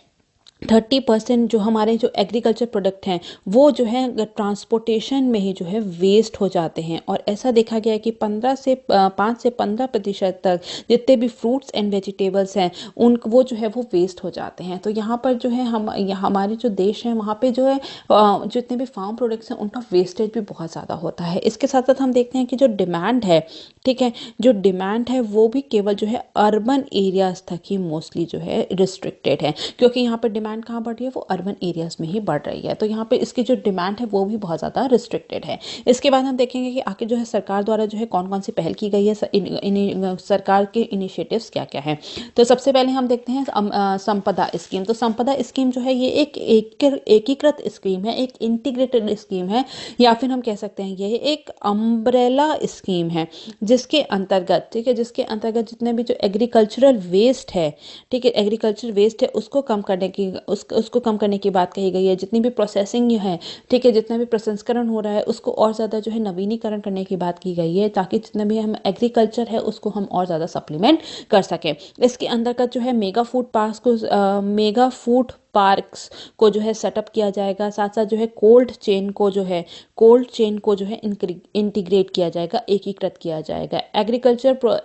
30% जो हमारे जो एग्रीकल्चर प्रोडक्ट हैं वो जो है ट्रांसपोर्टेशन में ही जो है वेस्ट हो जाते हैं, और ऐसा देखा गया है कि 5 से 15% तक जितने भी फ्रूट्स एंड वेजिटेबल्स हैं वो जो है वो वेस्ट हो जाते हैं। तो यहाँ पर जो है हमारे जो देश हैं वहाँ पे जो है जितने भी फार्म प्रोडक्ट्स हैं उनका वेस्टेज भी बहुत ज़्यादा होता है। इसके साथ साथ हम देखते हैं कि जो डिमांड है, ठीक है, जो डिमांड है वो भी केवल जो है अर्बन एरियाज तक ही मोस्टली जो है रिस्ट्रिक्टेड है, क्योंकि यहाँ पर डिमांड कहाँ बढ़ रही है, वो अर्बन एरियाज में ही बढ़ रही है, तो यहाँ पे इसकी जो डिमांड है वो भी बहुत ज़्यादा रिस्ट्रिक्टेड है। इसके बाद हम देखेंगे कि आखिर जो है सरकार द्वारा जो है कौन कौन सी पहल की गई है, सरकार के इनिशिएटिव्स क्या क्या है। तो सबसे पहले हम देखते हैं संपदा स्कीम। तो संपदा स्कीम जो है ये एक एकीकृत स्कीम है, एक इंटीग्रेटेड स्कीम है, या फिर हम कह सकते हैं ये एक अम्ब्रेला स्कीम है, जिसके अंतर्गत, ठीक है, जिसके अंतर्गत जितने भी जो एग्रीकल्चरल वेस्ट है, ठीक है, एग्रीकल्चर वेस्ट है उसको कम करने की बात कही गई है। जितनी भी प्रोसेसिंग है, ठीक है, जितना भी प्रसंस्करण हो रहा है उसको और ज़्यादा जो है नवीनीकरण करने की बात की गई है, ताकि जितना भी हम एग्रीकल्चर है उसको हम और ज़्यादा सप्लीमेंट कर सकें। इसके अंतर्गत जो है मेगा फूड पार्क्स को जो है सेटअप किया जाएगा। साथ साथ जो है कोल्ड चेन को जो है इंटीग्रेट किया जाएगा, एकीकृत किया जाएगा।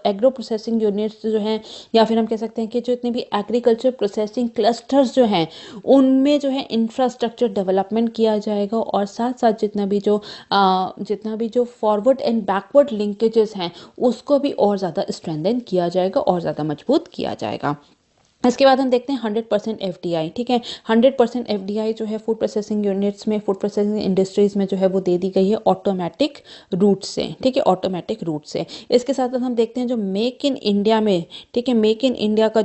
एग्रो प्रोसेसिंग यूनिट्स जो हैं, या फिर हम कह सकते हैं कि जो इतने भी एग्रीकल्चर प्रोसेसिंग क्लस्टर्स जो हैं उनमें जो है इंफ्रास्ट्रक्चर डेवलपमेंट किया जाएगा। और साथ साथ जितना भी जो फॉरवर्ड एंड बैकवर्ड लिंकेजेस हैं उसको भी और ज़्यादा स्ट्रेंथन किया जाएगा और ज़्यादा मजबूत किया जाएगा। इसके बाद हम देखते हैं 100% एफडीआई। ठीक है, 100% एफडीआई जो है फूड प्रोसेसिंग यूनिट्स में, फूड प्रोसेसिंग इंडस्ट्रीज में जो है वो दे दी गई है ऑटोमेटिक रूट से। ठीक है, ऑटोमेटिक रूट से। इसके साथ साथ हम देखते हैं जो मेक इन इंडिया में, ठीक है, मेक इन इंडिया का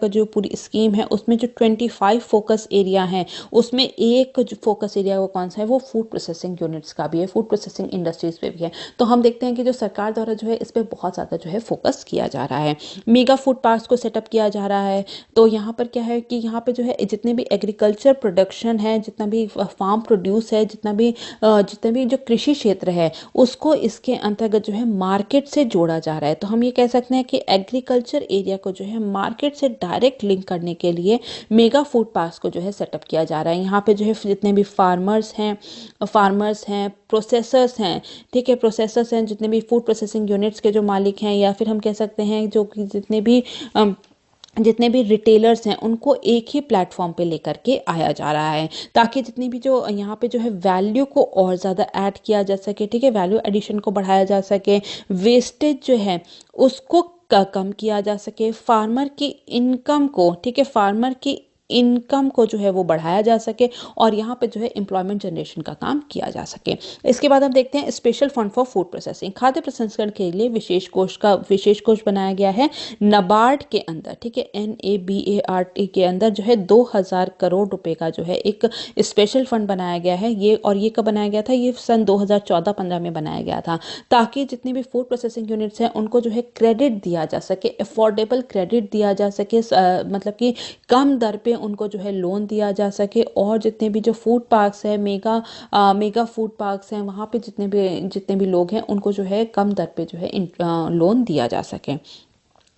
जो पूरी स्कीम है उसमें जो 25 फोकस एरिया है उसमें एक जो फोकस एरिया वो कौन सा है, वो फूड प्रोसेसिंग यूनिट्स का भी है, फूड प्रोसेसिंग इंडस्ट्रीज पे भी है। तो हम देखते हैं कि जो सरकार द्वारा जो है इस पर बहुत ज़्यादा जो है फोकस किया जा रहा है। मेगा फूड पार्क्स को सेटअप किया जा रहा है। तो यहाँ पर क्या है कि यहाँ पे जो है जितने भी एग्रीकल्चर प्रोडक्शन है, जितना भी फार्म प्रोड्यूस है, जितना भी जो कृषि क्षेत्र है उसको इसके अंतर्गत जो है मार्केट से जोड़ा जा रहा है। तो हम ये कह सकते हैं कि एग्रीकल्चर एरिया को जो है मार्केट से डायरेक्ट लिंक करने के लिए मेगा फूड पार्क्स को जो है सेटअप किया जा रहा है। यहाँ पे जो है जितने भी फार्मर्स हैं, प्रोसेसर्स हैं, ठीक है, प्रोसेसर्स हैं, जितने भी फूड प्रोसेसिंग यूनिट्स के जो मालिक हैं, या फिर हम कह सकते हैं जो कि जितने भी रिटेलर्स हैं उनको एक ही प्लेटफॉर्म पे लेकर के आया जा रहा है, ताकि जितनी भी जो यहाँ पे जो है वैल्यू को और ज़्यादा ऐड किया जा सके। ठीक है, वैल्यू एडिशन को बढ़ाया जा सके, वेस्टेज जो है उसको कम किया जा सके, फार्मर की इनकम को, ठीक है, फार्मर की इनकम को जो है वो बढ़ाया जा सके, और यहाँ पे जो है एम्प्लॉयमेंट जनरेशन का काम किया जा सके। इसके बाद हम देखते हैं special fund for food processing. खाद्य प्रसंस्करण के लिए विशेष कोष बनाया गया है नबार्ड के अंदर। ठीक है, NABARD के अंदर जो है 2000 करोड़ रुपए का जो है एक स्पेशल फंड बनाया गया है। ये कब बनाया गया था, ये सन 2014-15 में बनाया गया था, ताकि जितनी भी फूड प्रोसेसिंग यूनिट्स हैं उनको जो है क्रेडिट दिया जा सके, अफोर्डेबल क्रेडिट दिया जा सके, मतलब कि कम दर पे उनको जो है लोन दिया जा सके। और जितने भी जो फूड पार्क्स है, मेगा फूड पार्क्स हैं, वहाँ पे जितने भी लोग हैं उनको जो है कम दर पे जो है लोन दिया जा सके।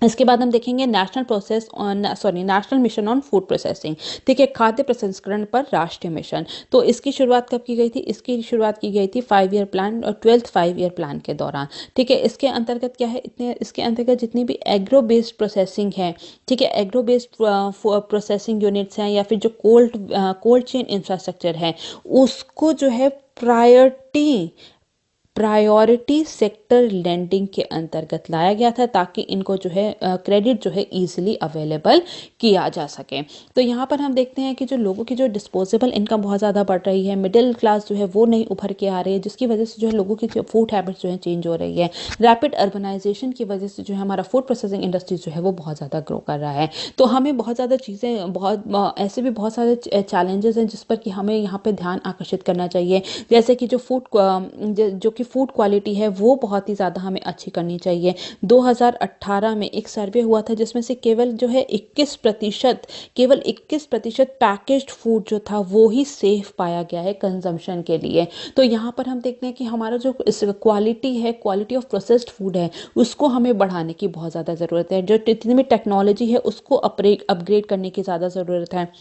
इसके बाद हम देखेंगे national mission on food processing. ठीक है, खाद्य प्रसंस्करण पर राष्ट्रीय मिशन। तो इसकी शुरुआत कब की गई थी, इसकी शुरुआत की गई थी 5 ईयर प्लान और 12th 5 ईयर प्लान के दौरान। ठीक है, इसके अंतर्गत क्या है, इसके अंतर्गत जितनी भी एग्रो बेस्ड प्रोसेसिंग है, ठीक है, एग्रो बेस्ड प्रोसेसिंग यूनिट्स हैं, या फिर जो कोल्ड चेन इंफ्रास्ट्रक्चर है उसको जो है प्रायोरिटी सेक्टर लेंडिंग के अंतर्गत लाया गया था, ताकि इनको जो है क्रेडिट जो है इजीली अवेलेबल किया जा सके। तो यहाँ पर हम देखते हैं कि जो लोगों की जो डिस्पोजेबल इनकम बहुत ज़्यादा बढ़ रही है, मिडिल क्लास जो है वो नहीं उभर के आ रही है, जिसकी वजह से जो है लोगों की फूड हैबिट्स जो है चेंज हो रही है। रैपिड अर्बनाइजेशन की वजह से जो है हमारा फूड प्रोसेसिंग इंडस्ट्री जो है वो बहुत ज़्यादा ग्रो कर रहा है। तो हमें बहुत ज़्यादा चीज़ें, ऐसे भी बहुत सारे चैलेंजेस हैं जिस पर कि हमें यहाँ पे ध्यान आकर्षित करना चाहिए। जैसे कि जो फूड क्वालिटी है वो बहुत ही ज़्यादा हमें अच्छी करनी चाहिए। 2018 में एक सर्वे हुआ था जिसमें से केवल 21% पैकेज्ड फूड जो था वो ही सेफ पाया गया है कंजम्पशन के लिए। तो यहाँ पर हम देखते हैं कि हमारा जो क्वालिटी ऑफ प्रोसेस्ड फूड है उसको हमें बढ़ाने की बहुत ज़्यादा ज़रूरत है। जो जितनी भी टेक्नोलॉजी है उसको अपग्रेड करने की ज़्यादा ज़रूरत है,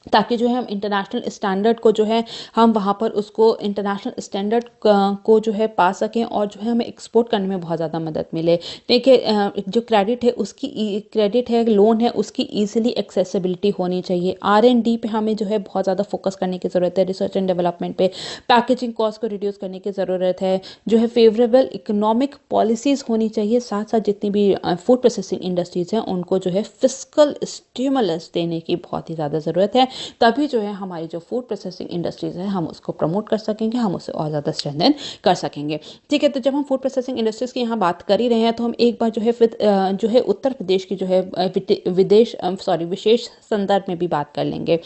ताकि जो है हम इंटरनेशनल स्टैंडर्ड को जो है हम वहाँ पर उसको इंटरनेशनल स्टैंडर्ड को जो है पा सकें, और जो है हमें एक्सपोर्ट करने में बहुत ज़्यादा मदद मिले। देखिए, जो क्रेडिट है, लोन है, उसकी ईजिली एक्सेसिबिलिटी होनी चाहिए। R&D पे हमें जो है बहुत ज़्यादा फोकस करने की ज़रूरत है, रिसर्च एंड डेवलपमेंट पे। पैकेजिंग कॉस्ट को रिड्यूस करने की ज़रूरत है। जो है फेवरेबल इकोनॉमिक पॉलिसीज़ होनी चाहिए। साथ साथ जितनी भी फूड प्रोसेसिंग इंडस्ट्रीज़ हैं उनको जो है फिस्कल स्टिमुलस देने की बहुत ही ज़्यादा ज़रूरत है, तभी जो है हमारी जो फूड प्रोसेसिंग इंडस्ट्रीज है हम उसको प्रमोट कर सकेंगे, हम उसे और ज़्यादा स्ट्रेंथन कर सकेंगे। ठीक है, तो जब हम फूड प्रोसेसिंग इंडस्ट्रीज की यहाँ बात कर ही रहे हैं तो हम एक बार जो है उत्तर प्रदेश की जो है विशेष संदर्भ में भी बात कर लेंगे।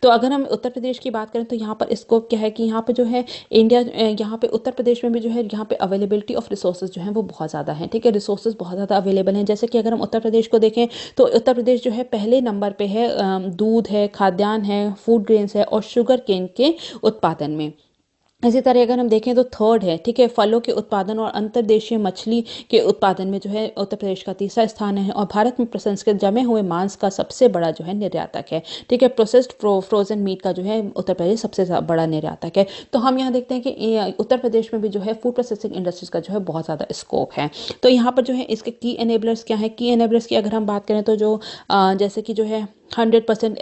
तो अगर हम उत्तर प्रदेश की बात करें तो यहाँ पर स्कोप क्या है कि यहाँ पे जो है यहाँ पे उत्तर प्रदेश में भी जो है यहाँ पे अवेलेबिलिटी ऑफ रिसोर्सेज जो है वो बहुत ज़्यादा है। ठीक है, रिसोर्सेज बहुत ज़्यादा अवेलेबल हैं। जैसे कि अगर हम उत्तर प्रदेश को देखें तो उत्तर प्रदेश जो है पहले नंबर पे है दूध है, खाद्यान्न है, फूड ग्रेन्स है और शुगर केन के उत्पादन में। इसी तरह अगर हम देखें तो थर्ड है, ठीक है, फलों के उत्पादन और अंतर्देशीय मछली के उत्पादन में जो है उत्तर प्रदेश का तीसरा स्थान है और भारत में प्रसंस्कृत जमे हुए मांस का सबसे बड़ा जो है निर्यातक है, ठीक है। प्रोसेस्ड फ्रोजन मीट का जो है उत्तर प्रदेश सबसे बड़ा निर्यातक है। तो हम यहाँ देखते हैं कि उत्तर प्रदेश में भी जो है फूड प्रोसेसिंग इंडस्ट्रीज का जो है बहुत ज़्यादा स्कोप है। तो यहाँ पर जो है इसके की एनेबलर्स क्या है, की एनेबलर्स की अगर हम बात करें तो जो जैसे कि जो है 100%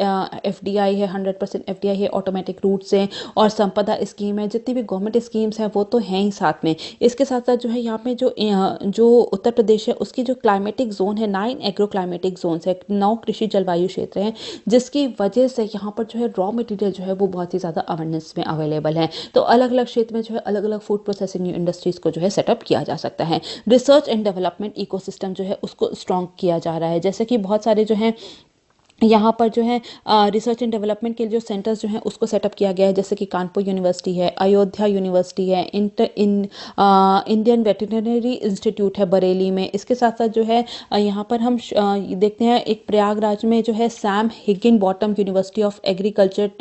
FDI है, 100% FDI है, ऑटोमेटिक रूट से और संपदा स्कीम है, जितनी भी गवर्नमेंट स्कीम्स हैं वो तो हैं ही साथ में। इसके साथ साथ जो है यहाँ पे जो उत्तर प्रदेश है उसकी जो क्लाइमेटिक जोन है, 9 एग्रो क्लाइमेटिक जोन है, 9 कृषि जलवायु क्षेत्र हैं, जिसकी वजह से यहाँ पर जो है रॉ मटेरियल जो है वो बहुत ही ज़्यादा अवेंडेंस में अवेलेबल है। तो अलग अलग क्षेत्र में जो है अलग अलग फूड प्रोसेसिंग इंडस्ट्रीज को जो है सेटअप किया जा सकता है। रिसर्च एंड डेवलपमेंट इकोसिस्टम जो है उसको स्ट्रॉन्ग किया जा रहा है, जैसे कि बहुत सारे जो है यहाँ पर जो है रिसर्च एंड डेवलपमेंट के लिए जो सेंटर्स जो हैं उसको सेटअप किया गया है, जैसे कि कानपुर यूनिवर्सिटी है, अयोध्या यूनिवर्सिटी है, इंडियन वेटरनरी इंस्टीट्यूट है बरेली में। इसके साथ साथ जो है यहाँ पर हम देखते हैं एक प्रयागराज में जो है Sam Higgin bottom university of agriculture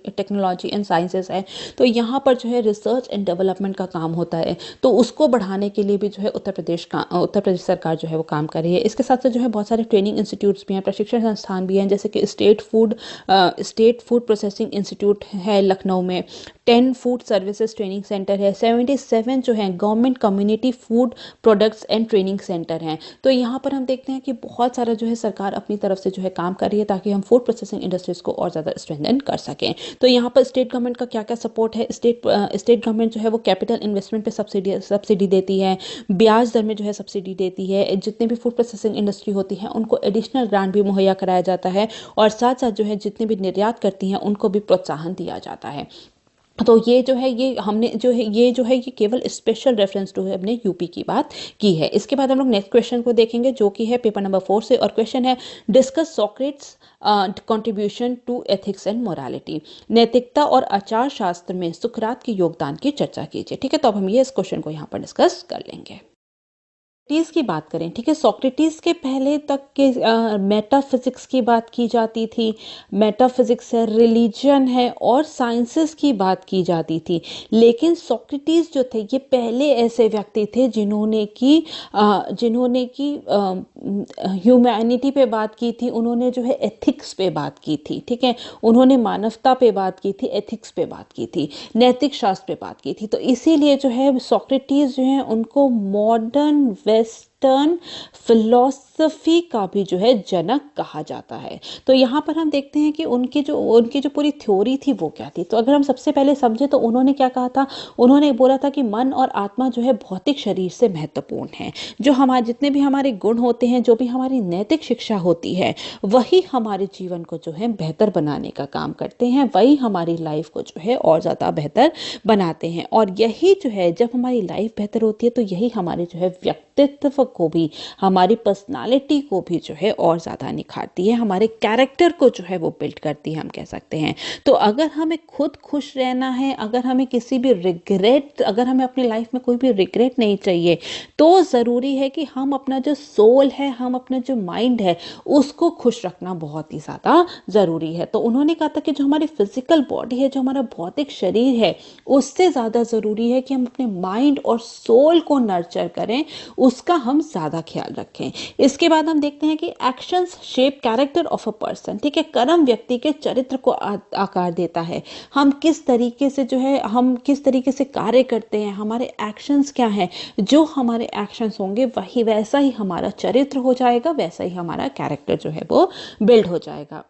technology and sciences है। तो यहाँ पर जो है रिसर्च एंड डेवलपमेंट का काम होता है, तो उसको बढ़ाने के लिए भी जो है उत्तर प्रदेश सरकार जो है वो काम कर रही है। इसके साथ साथ जो है बहुत सारे ट्रेनिंग इंस्टीट्यूट्स भी हैं, प्रशिक्षण संस्थान भी हैं, जैसे कि स्टेट फूड प्रोसेसिंग इंस्टीट्यूट है लखनऊ में, 10 फूड सर्विसेज ट्रेनिंग सेंटर है, 77 जो है government community food products and training centre हैं। तो यहाँ पर हम देखते हैं कि बहुत सारा जो है सरकार अपनी तरफ से जो है काम कर रही है ताकि हम फूड प्रोसेसिंग इंडस्ट्रीज को और ज़्यादा स्ट्रेंथन कर सकें। तो यहाँ पर स्टेट गवर्नमेंट का क्या क्या सपोर्ट है, स्टेट गवर्नमेंट जो है वो कैपिटल इन्वेस्टमेंट पे सब्सिडी देती है, ब्याज दर में जो है सब्सिडी देती है, जितने भी फूड प्रोसेसिंग इंडस्ट्री होती है उनको एडिशनल ग्रांट भी मुहैया कराया जाता है और साथ साथ जो है जितने भी निर्यात करती हैं उनको भी प्रोत्साहन दिया जाता है। तो ये जो है ये केवल स्पेशल रेफरेंस टू है अपने यूपी की बात की है। इसके बाद हम लोग नेक्स्ट क्वेश्चन को देखेंगे जो कि है पेपर नंबर 4 से, और क्वेश्चन है discuss Socrates contribution to ethics and morality. नैतिकता और आचार शास्त्र में सुकरात के योगदान की चर्चा कीजिए, ठीक है। तो अब हम ये इस क्वेश्चन को यहाँ पर डिस्कस कर लेंगे। सोक्रेटिस की बात करें, ठीक है, सोक्रेटिस के पहले तक के मेटाफिजिक्स की बात की जाती थी, मेटाफिजिक्स है, रिलीजन है और साइंसेस की बात की जाती थी। लेकिन सोक्रेटिस जो थे ये पहले ऐसे व्यक्ति थे जिन्होंने की ह्यूमैनिटी पे बात की थी, उन्होंने जो है एथिक्स पे बात की थी, ठीक है, उन्होंने मानवता पे बात की थी, एथिक्स पे बात की थी, नैतिक शास्त्र पे बात की थी। तो इसीलिए जो है सोक्रेटिस जो है उनको मॉडर्न वेस्टर्न फिलॉसफी का भी जो है जनक कहा जाता है। तो यहाँ पर हम देखते हैं कि उनकी जो पूरी थ्योरी थी वो क्या थी। तो अगर हम सबसे पहले समझे तो उन्होंने क्या कहा था, उन्होंने बोला था कि मन और आत्मा जो है भौतिक शरीर से महत्वपूर्ण है। जो हमारे जितने भी हमारे गुण होते हैं, जो भी हमारी नैतिक शिक्षा होती है, वही हमारे जीवन को जो है बेहतर बनाने का काम करते हैं, वही हमारी लाइफ को जो है और ज़्यादा बेहतर बनाते हैं। और यही जो है जब हमारी लाइफ बेहतर होती है तो यही हमारे जो है व्यक्तित्व को भी, हमारी पर्सनालिटी को भी जो है और ज़्यादा निखारती है, हमारे कैरेक्टर को जो है वो बिल्ड करती है, हम कह सकते हैं। तो अगर हमें खुद खुश रहना है, अगर हमें अगर हमें अपनी लाइफ में कोई भी रिग्रेट नहीं चाहिए, तो ज़रूरी है कि हम अपना जो सोल है, हम अपना जो माइंड है, उसको खुश रखना बहुत ही ज़्यादा ज़रूरी है। तो उन्होंने कहा था कि जो हमारी फिजिकल बॉडी है, जो हमारा भौतिक शरीर है, उससे ज़्यादा ज़रूरी है कि हम अपने माइंड और सोल को नर्चर करें, उसका हम ज़्यादा ख्याल रखें। इसके बाद हम देखते हैं कि actions shape character of a person, ठीक है, कर्म व्यक्ति के चरित्र को आकार देता है। हम किस तरीके से कार्य करते हैं, हमारे एक्शंस क्या हैं, जो हमारे एक्शंस होंगे वही वैसा ही हमारा चरित्र हो जाएगा, वैसा ही हमारा कैरेक्टर जो है वो बिल्ड हो जाएगा।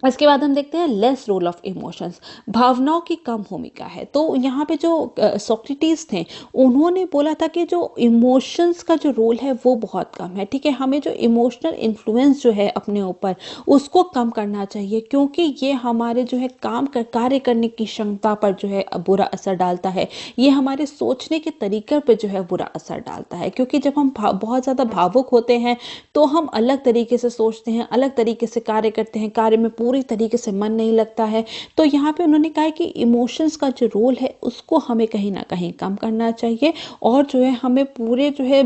इसके बाद हम देखते हैं लेस रोल ऑफ इमोशंस, भावनाओं की कम भूमिका है। तो यहाँ पे जो सोक्रेटिस थे उन्होंने बोला था कि जो इमोशंस का जो रोल है वो बहुत कम है, ठीक है, हमें जो इमोशनल इन्फ्लुएंस जो है अपने ऊपर उसको कम करना चाहिए, क्योंकि ये हमारे जो है कार्य करने की क्षमता पर जो है बुरा असर डालता है, ये हमारे सोचने के तरीके पर जो है बुरा असर डालता है। क्योंकि जब हम बहुत ज़्यादा भावुक होते हैं तो हम अलग तरीके से सोचते हैं, अलग तरीके से कार्य करते हैं, कार्य में पूरे पूरी तरीके से मन नहीं लगता है। तो यहाँ पे उन्होंने कहा है कि इमोशंस का जो रोल है उसको हमें कहीं ना कहीं कम करना चाहिए, और जो है हमें पूरे जो है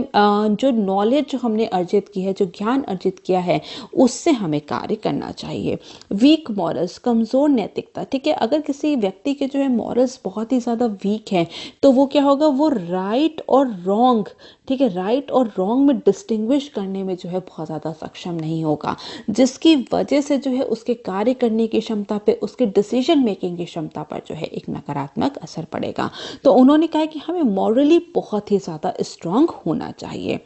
जो नॉलेज जो हमने अर्जित की है, जो ज्ञान अर्जित किया है, उससे हमें कार्य करना चाहिए। वीक मॉरल्स, कमज़ोर नैतिकता, ठीक है, अगर किसी व्यक्ति के जो है मॉरल्स बहुत ही ज़्यादा वीक हैं तो वो क्या होगा, वो राइट और रॉन्ग, ठीक है, राइट और रॉन्ग में डिस्टिंग्विश करने में जो है बहुत ज़्यादा सक्षम नहीं होगा, जिसकी वजह से जो है उसके कार्य करने की क्षमता पे, उसके डिसीजन मेकिंग की क्षमता पर जो है एक नकारात्मक असर पड़ेगा। तो उन्होंने कहा कि हमें मॉरली बहुत ही ज़्यादा स्ट्रांग होना चाहिए।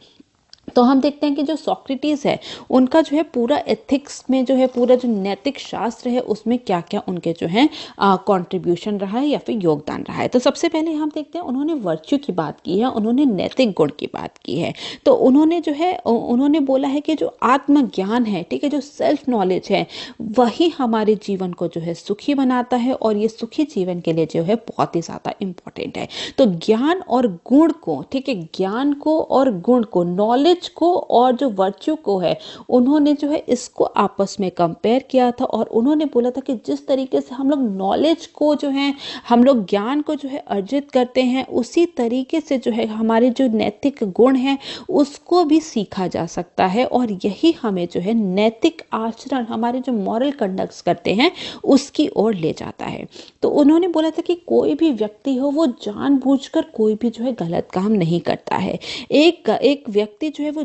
तो हम देखते हैं कि जो सोक्रेटिस है उनका जो है पूरा एथिक्स में जो है पूरा जो नैतिक शास्त्र है उसमें क्या क्या उनके जो है कंट्रीब्यूशन रहा है या फिर योगदान रहा है। तो सबसे पहले हम देखते हैं उन्होंने वर्च्यू की बात की है, उन्होंने नैतिक गुण की बात की है। तो उन्होंने जो है उन्होंने बोला है कि जो आत्मज्ञान है, ठीक है, जो सेल्फ नॉलेज है, वही हमारे जीवन को जो है सुखी बनाता है, और ये सुखी जीवन के लिए जो है बहुत ही ज़्यादा इम्पोर्टेंट है। तो ज्ञान और गुण को, ठीक है, ज्ञान को और गुण को, नॉलेज को और जो वर्च्यू को है, उन्होंने जो है इसको आपस में कंपेयर किया था, और उन्होंने बोला था कि जिस तरीके से हम लोग नॉलेज को जो है, हम लोग ज्ञान को जो है अर्जित करते हैं, उसी तरीके से जो है हमारे जो नैतिक गुण हैं उसको भी सीखा जा सकता है, और यही हमें जो है नैतिक आचरण, हमारे जो मॉरल कंडक्ट्स करते हैं उसकी ओर ले जाता है। तो उन्होंने बोला था कि कोई भी व्यक्ति हो वो जानबूझकर कोई भी जो है गलत काम नहीं करता है। एक व्यक्ति जो है वो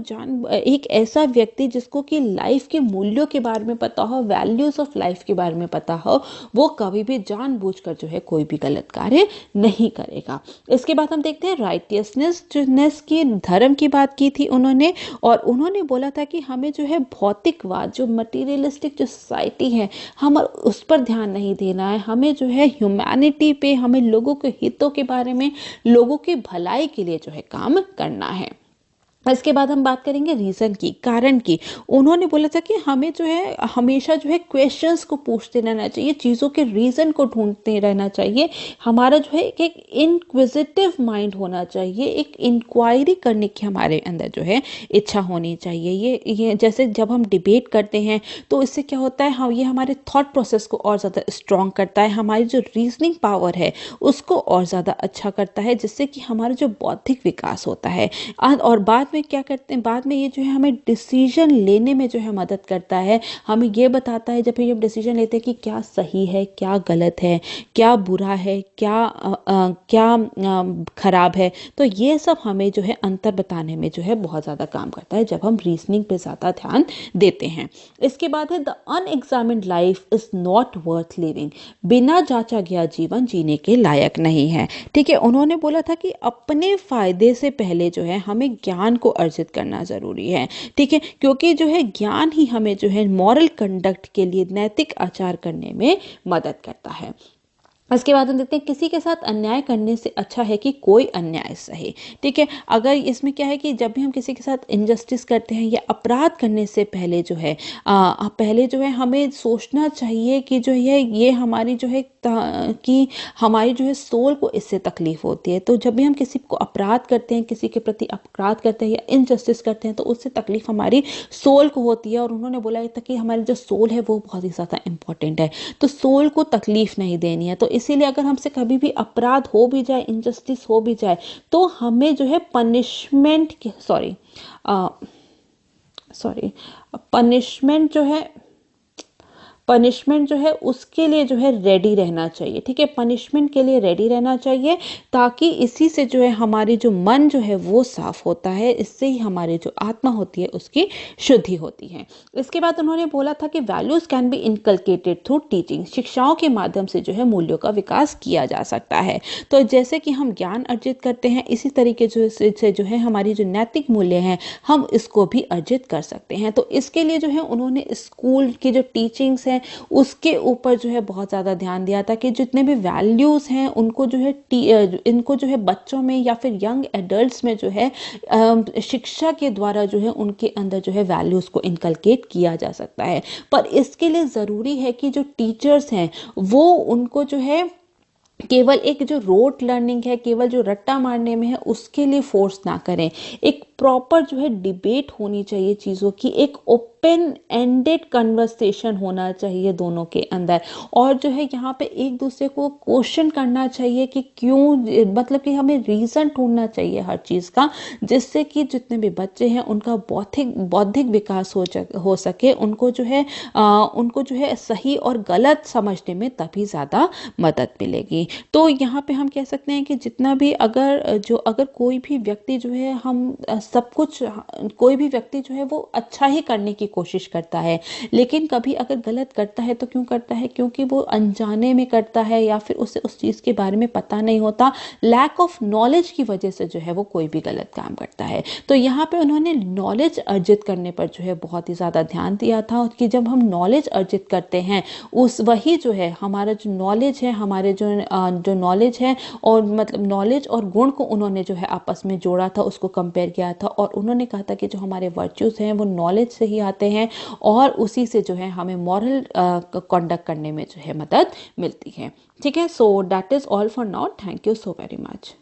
एक ऐसा व्यक्ति जिसको कि लाइफ के मूल्यों के बारे में पता हो, वैल्यूज ऑफ लाइफ के बारे में पता हो, वो कभी भी जानबूझकर जो है कोई भी गलत कार्य नहीं करेगा। इसके बाद हम देखते हैं राइटियसनेस की, धर्म की बात की थी उन्होंने, और उन्होंने बोला था कि हमें जो है भौतिकवाद, जो मटीरियलिस्टिक जो सोसाइटी है, हम उस पर ध्यान नहीं देना है, हमें जो है ह्यूमैनिटी पे, हमें लोगों के हितों के बारे में, लोगों की भलाई के लिए जो है काम करना है। इसके बाद हम बात करेंगे रीज़न की, कारण की। उन्होंने बोला था कि हमें जो है हमेशा जो है क्वेश्चंस को पूछते रहना चाहिए, चीज़ों के रीज़न को ढूंढते रहना चाहिए, हमारा जो है एक इंक्विजिटिव माइंड होना चाहिए, एक इंक्वायरी करने की हमारे अंदर जो है इच्छा होनी चाहिए। ये जैसे जब हम डिबेट करते हैं तो इससे क्या होता है, हम ये हमारे थॉट प्रोसेस को और ज़्यादा स्ट्रॉन्ग करता है, हमारी जो रीजनिंग पावर है उसको और ज़्यादा अच्छा करता है, जिससे कि हमारा जो बौद्धिक विकास होता है, और बाद में क्या करते हैं, बाद में ये जो है हमें डिसीजन लेने में जो है मदद करता है, हमें ये बताता है जब भी हम डिसीजन लेते हैं कि क्या सही है, क्या गलत है, क्या बुरा है, क्या खराब है। तो ये सब हमें जो है अंतर बताने में जो है बहुत ज़्यादा काम करता है जब हम रीजनिंग पे ज़्यादा ध्यान देते हैं। इसके बाद है the unexamined life is not worth living, बिना जांचा गया जीवन जीने के लायक नहीं है। ठीक है, उन्होंने बोला था कि अपने फायदे से पहले जो है हमें ज्ञान को अर्जित करना ज़रूरी है। ठीक है, क्योंकि जो है ज्ञान ही हमें जो है मॉरल कंडक्ट के लिए, नैतिक आचार करने में मदद करता है। इसके बाद हम देखते हैं किसी के साथ अन्याय करने से अच्छा है कि कोई अन्याय सहे। ठीक है, अगर इसमें क्या है कि जब भी हम किसी के साथ इनजस्टिस करते हैं या अपराध करने से पहले जो है हमें सोचना चाहिए कि जो है ये हमारी जो है कि हमारी जो है सोल को इससे तकलीफ होती है। तो जब भी हम किसी को अपराध करते हैं, किसी के प्रति अपराध करते हैं या इनजस्टिस करते हैं, तो उससे तकलीफ हमारी सोल को होती है। और उन्होंने बोला था कि हमारी जो सोल है वो बहुत ही ज़्यादा इंपॉर्टेंट है, तो सोल को तकलीफ नहीं देनी है। तो इसीलिए अगर हमसे कभी भी अपराध हो भी जाए, इनजस्टिस हो भी जाए, तो हमें जो है पनिशमेंट जो है उसके लिए जो है रेडी रहना चाहिए। ठीक है, पनिशमेंट के लिए रेडी रहना चाहिए, ताकि इसी से जो है हमारी जो मन जो है वो साफ होता है, इससे ही हमारी जो आत्मा होती है उसकी शुद्धि होती है। इसके बाद उन्होंने बोला था कि values can be inculcated through teaching, शिक्षाओं के माध्यम से जो है मूल्यों का विकास किया जा सकता है। तो जैसे कि हम ज्ञान अर्जित करते हैं, इसी तरीके से जो है हमारी जो नैतिक मूल्य हैं हम इसको भी अर्जित कर सकते हैं। तो इसके लिए जो है उन्होंने स्कूल की जो टीचिंग्स हैं उसके ऊपर जो है बहुत ज़्यादा ध्यान दिया था कि जितने भी वैल्यूज़ हैं उनको जो है इनको जो है बच्चों में या फिर यंग एडल्ट्स में जो है शिक्षा के द्वारा जो है उनके अंदर जो है वैल्यूज़ को इनकलकेट किया जा सकता है। पर इसके लिए ज़रूरी है कि जो टीचर्स हैं वो उनको जो है केवल एक जो रोट लर्निंग है, केवल जो रट्टा मारने में है, उसके लिए फोर्स ना करें। एक प्रॉपर जो है डिबेट होनी चाहिए चीज़ों की, एक ओपन एंडेड कन्वर्सेशन होना चाहिए दोनों के अंदर, और जो है यहाँ पे एक दूसरे को क्वेश्चन करना चाहिए कि क्यों, मतलब कि हमें रीज़न ढूंढना चाहिए हर चीज़ का, जिससे कि जितने भी बच्चे हैं उनका बौद्धिक विकास हो सके, उनको जो है सही और गलत समझने में तभी ज़्यादा मदद मिलेगी। तो यहाँ पे हम कह सकते हैं कि जितना भी अगर कोई भी व्यक्ति जो है कोई भी व्यक्ति जो है वो अच्छा ही करने की कोशिश करता है, लेकिन कभी अगर गलत करता है तो क्यों करता है? क्योंकि वो अनजाने में करता है, या फिर उसे उस चीज़ के बारे में पता नहीं होता, लैक ऑफ नॉलेज की वजह से जो है वो कोई भी गलत काम करता है। तो यहाँ पे उन्होंने नॉलेज अर्जित करने पर जो है बहुत ही ज़्यादा ध्यान दिया था, कि जब हम नॉलेज अर्जित करते हैं वही जो है हमारा जो नॉलेज है, हमारे जो नॉलेज है, और मतलब नॉलेज और गुण को उन्होंने जो है आपस में जोड़ा था, उसको कंपेयर किया था, और उन्होंने कहा था कि जो हमारे वर्च्यूज़ हैं वो नॉलेज से ही आते हैं, और उसी से जो है हमें मॉरल कंडक्ट करने में जो है मदद मिलती है। ठीक है, so that is all for now, thank you so very much.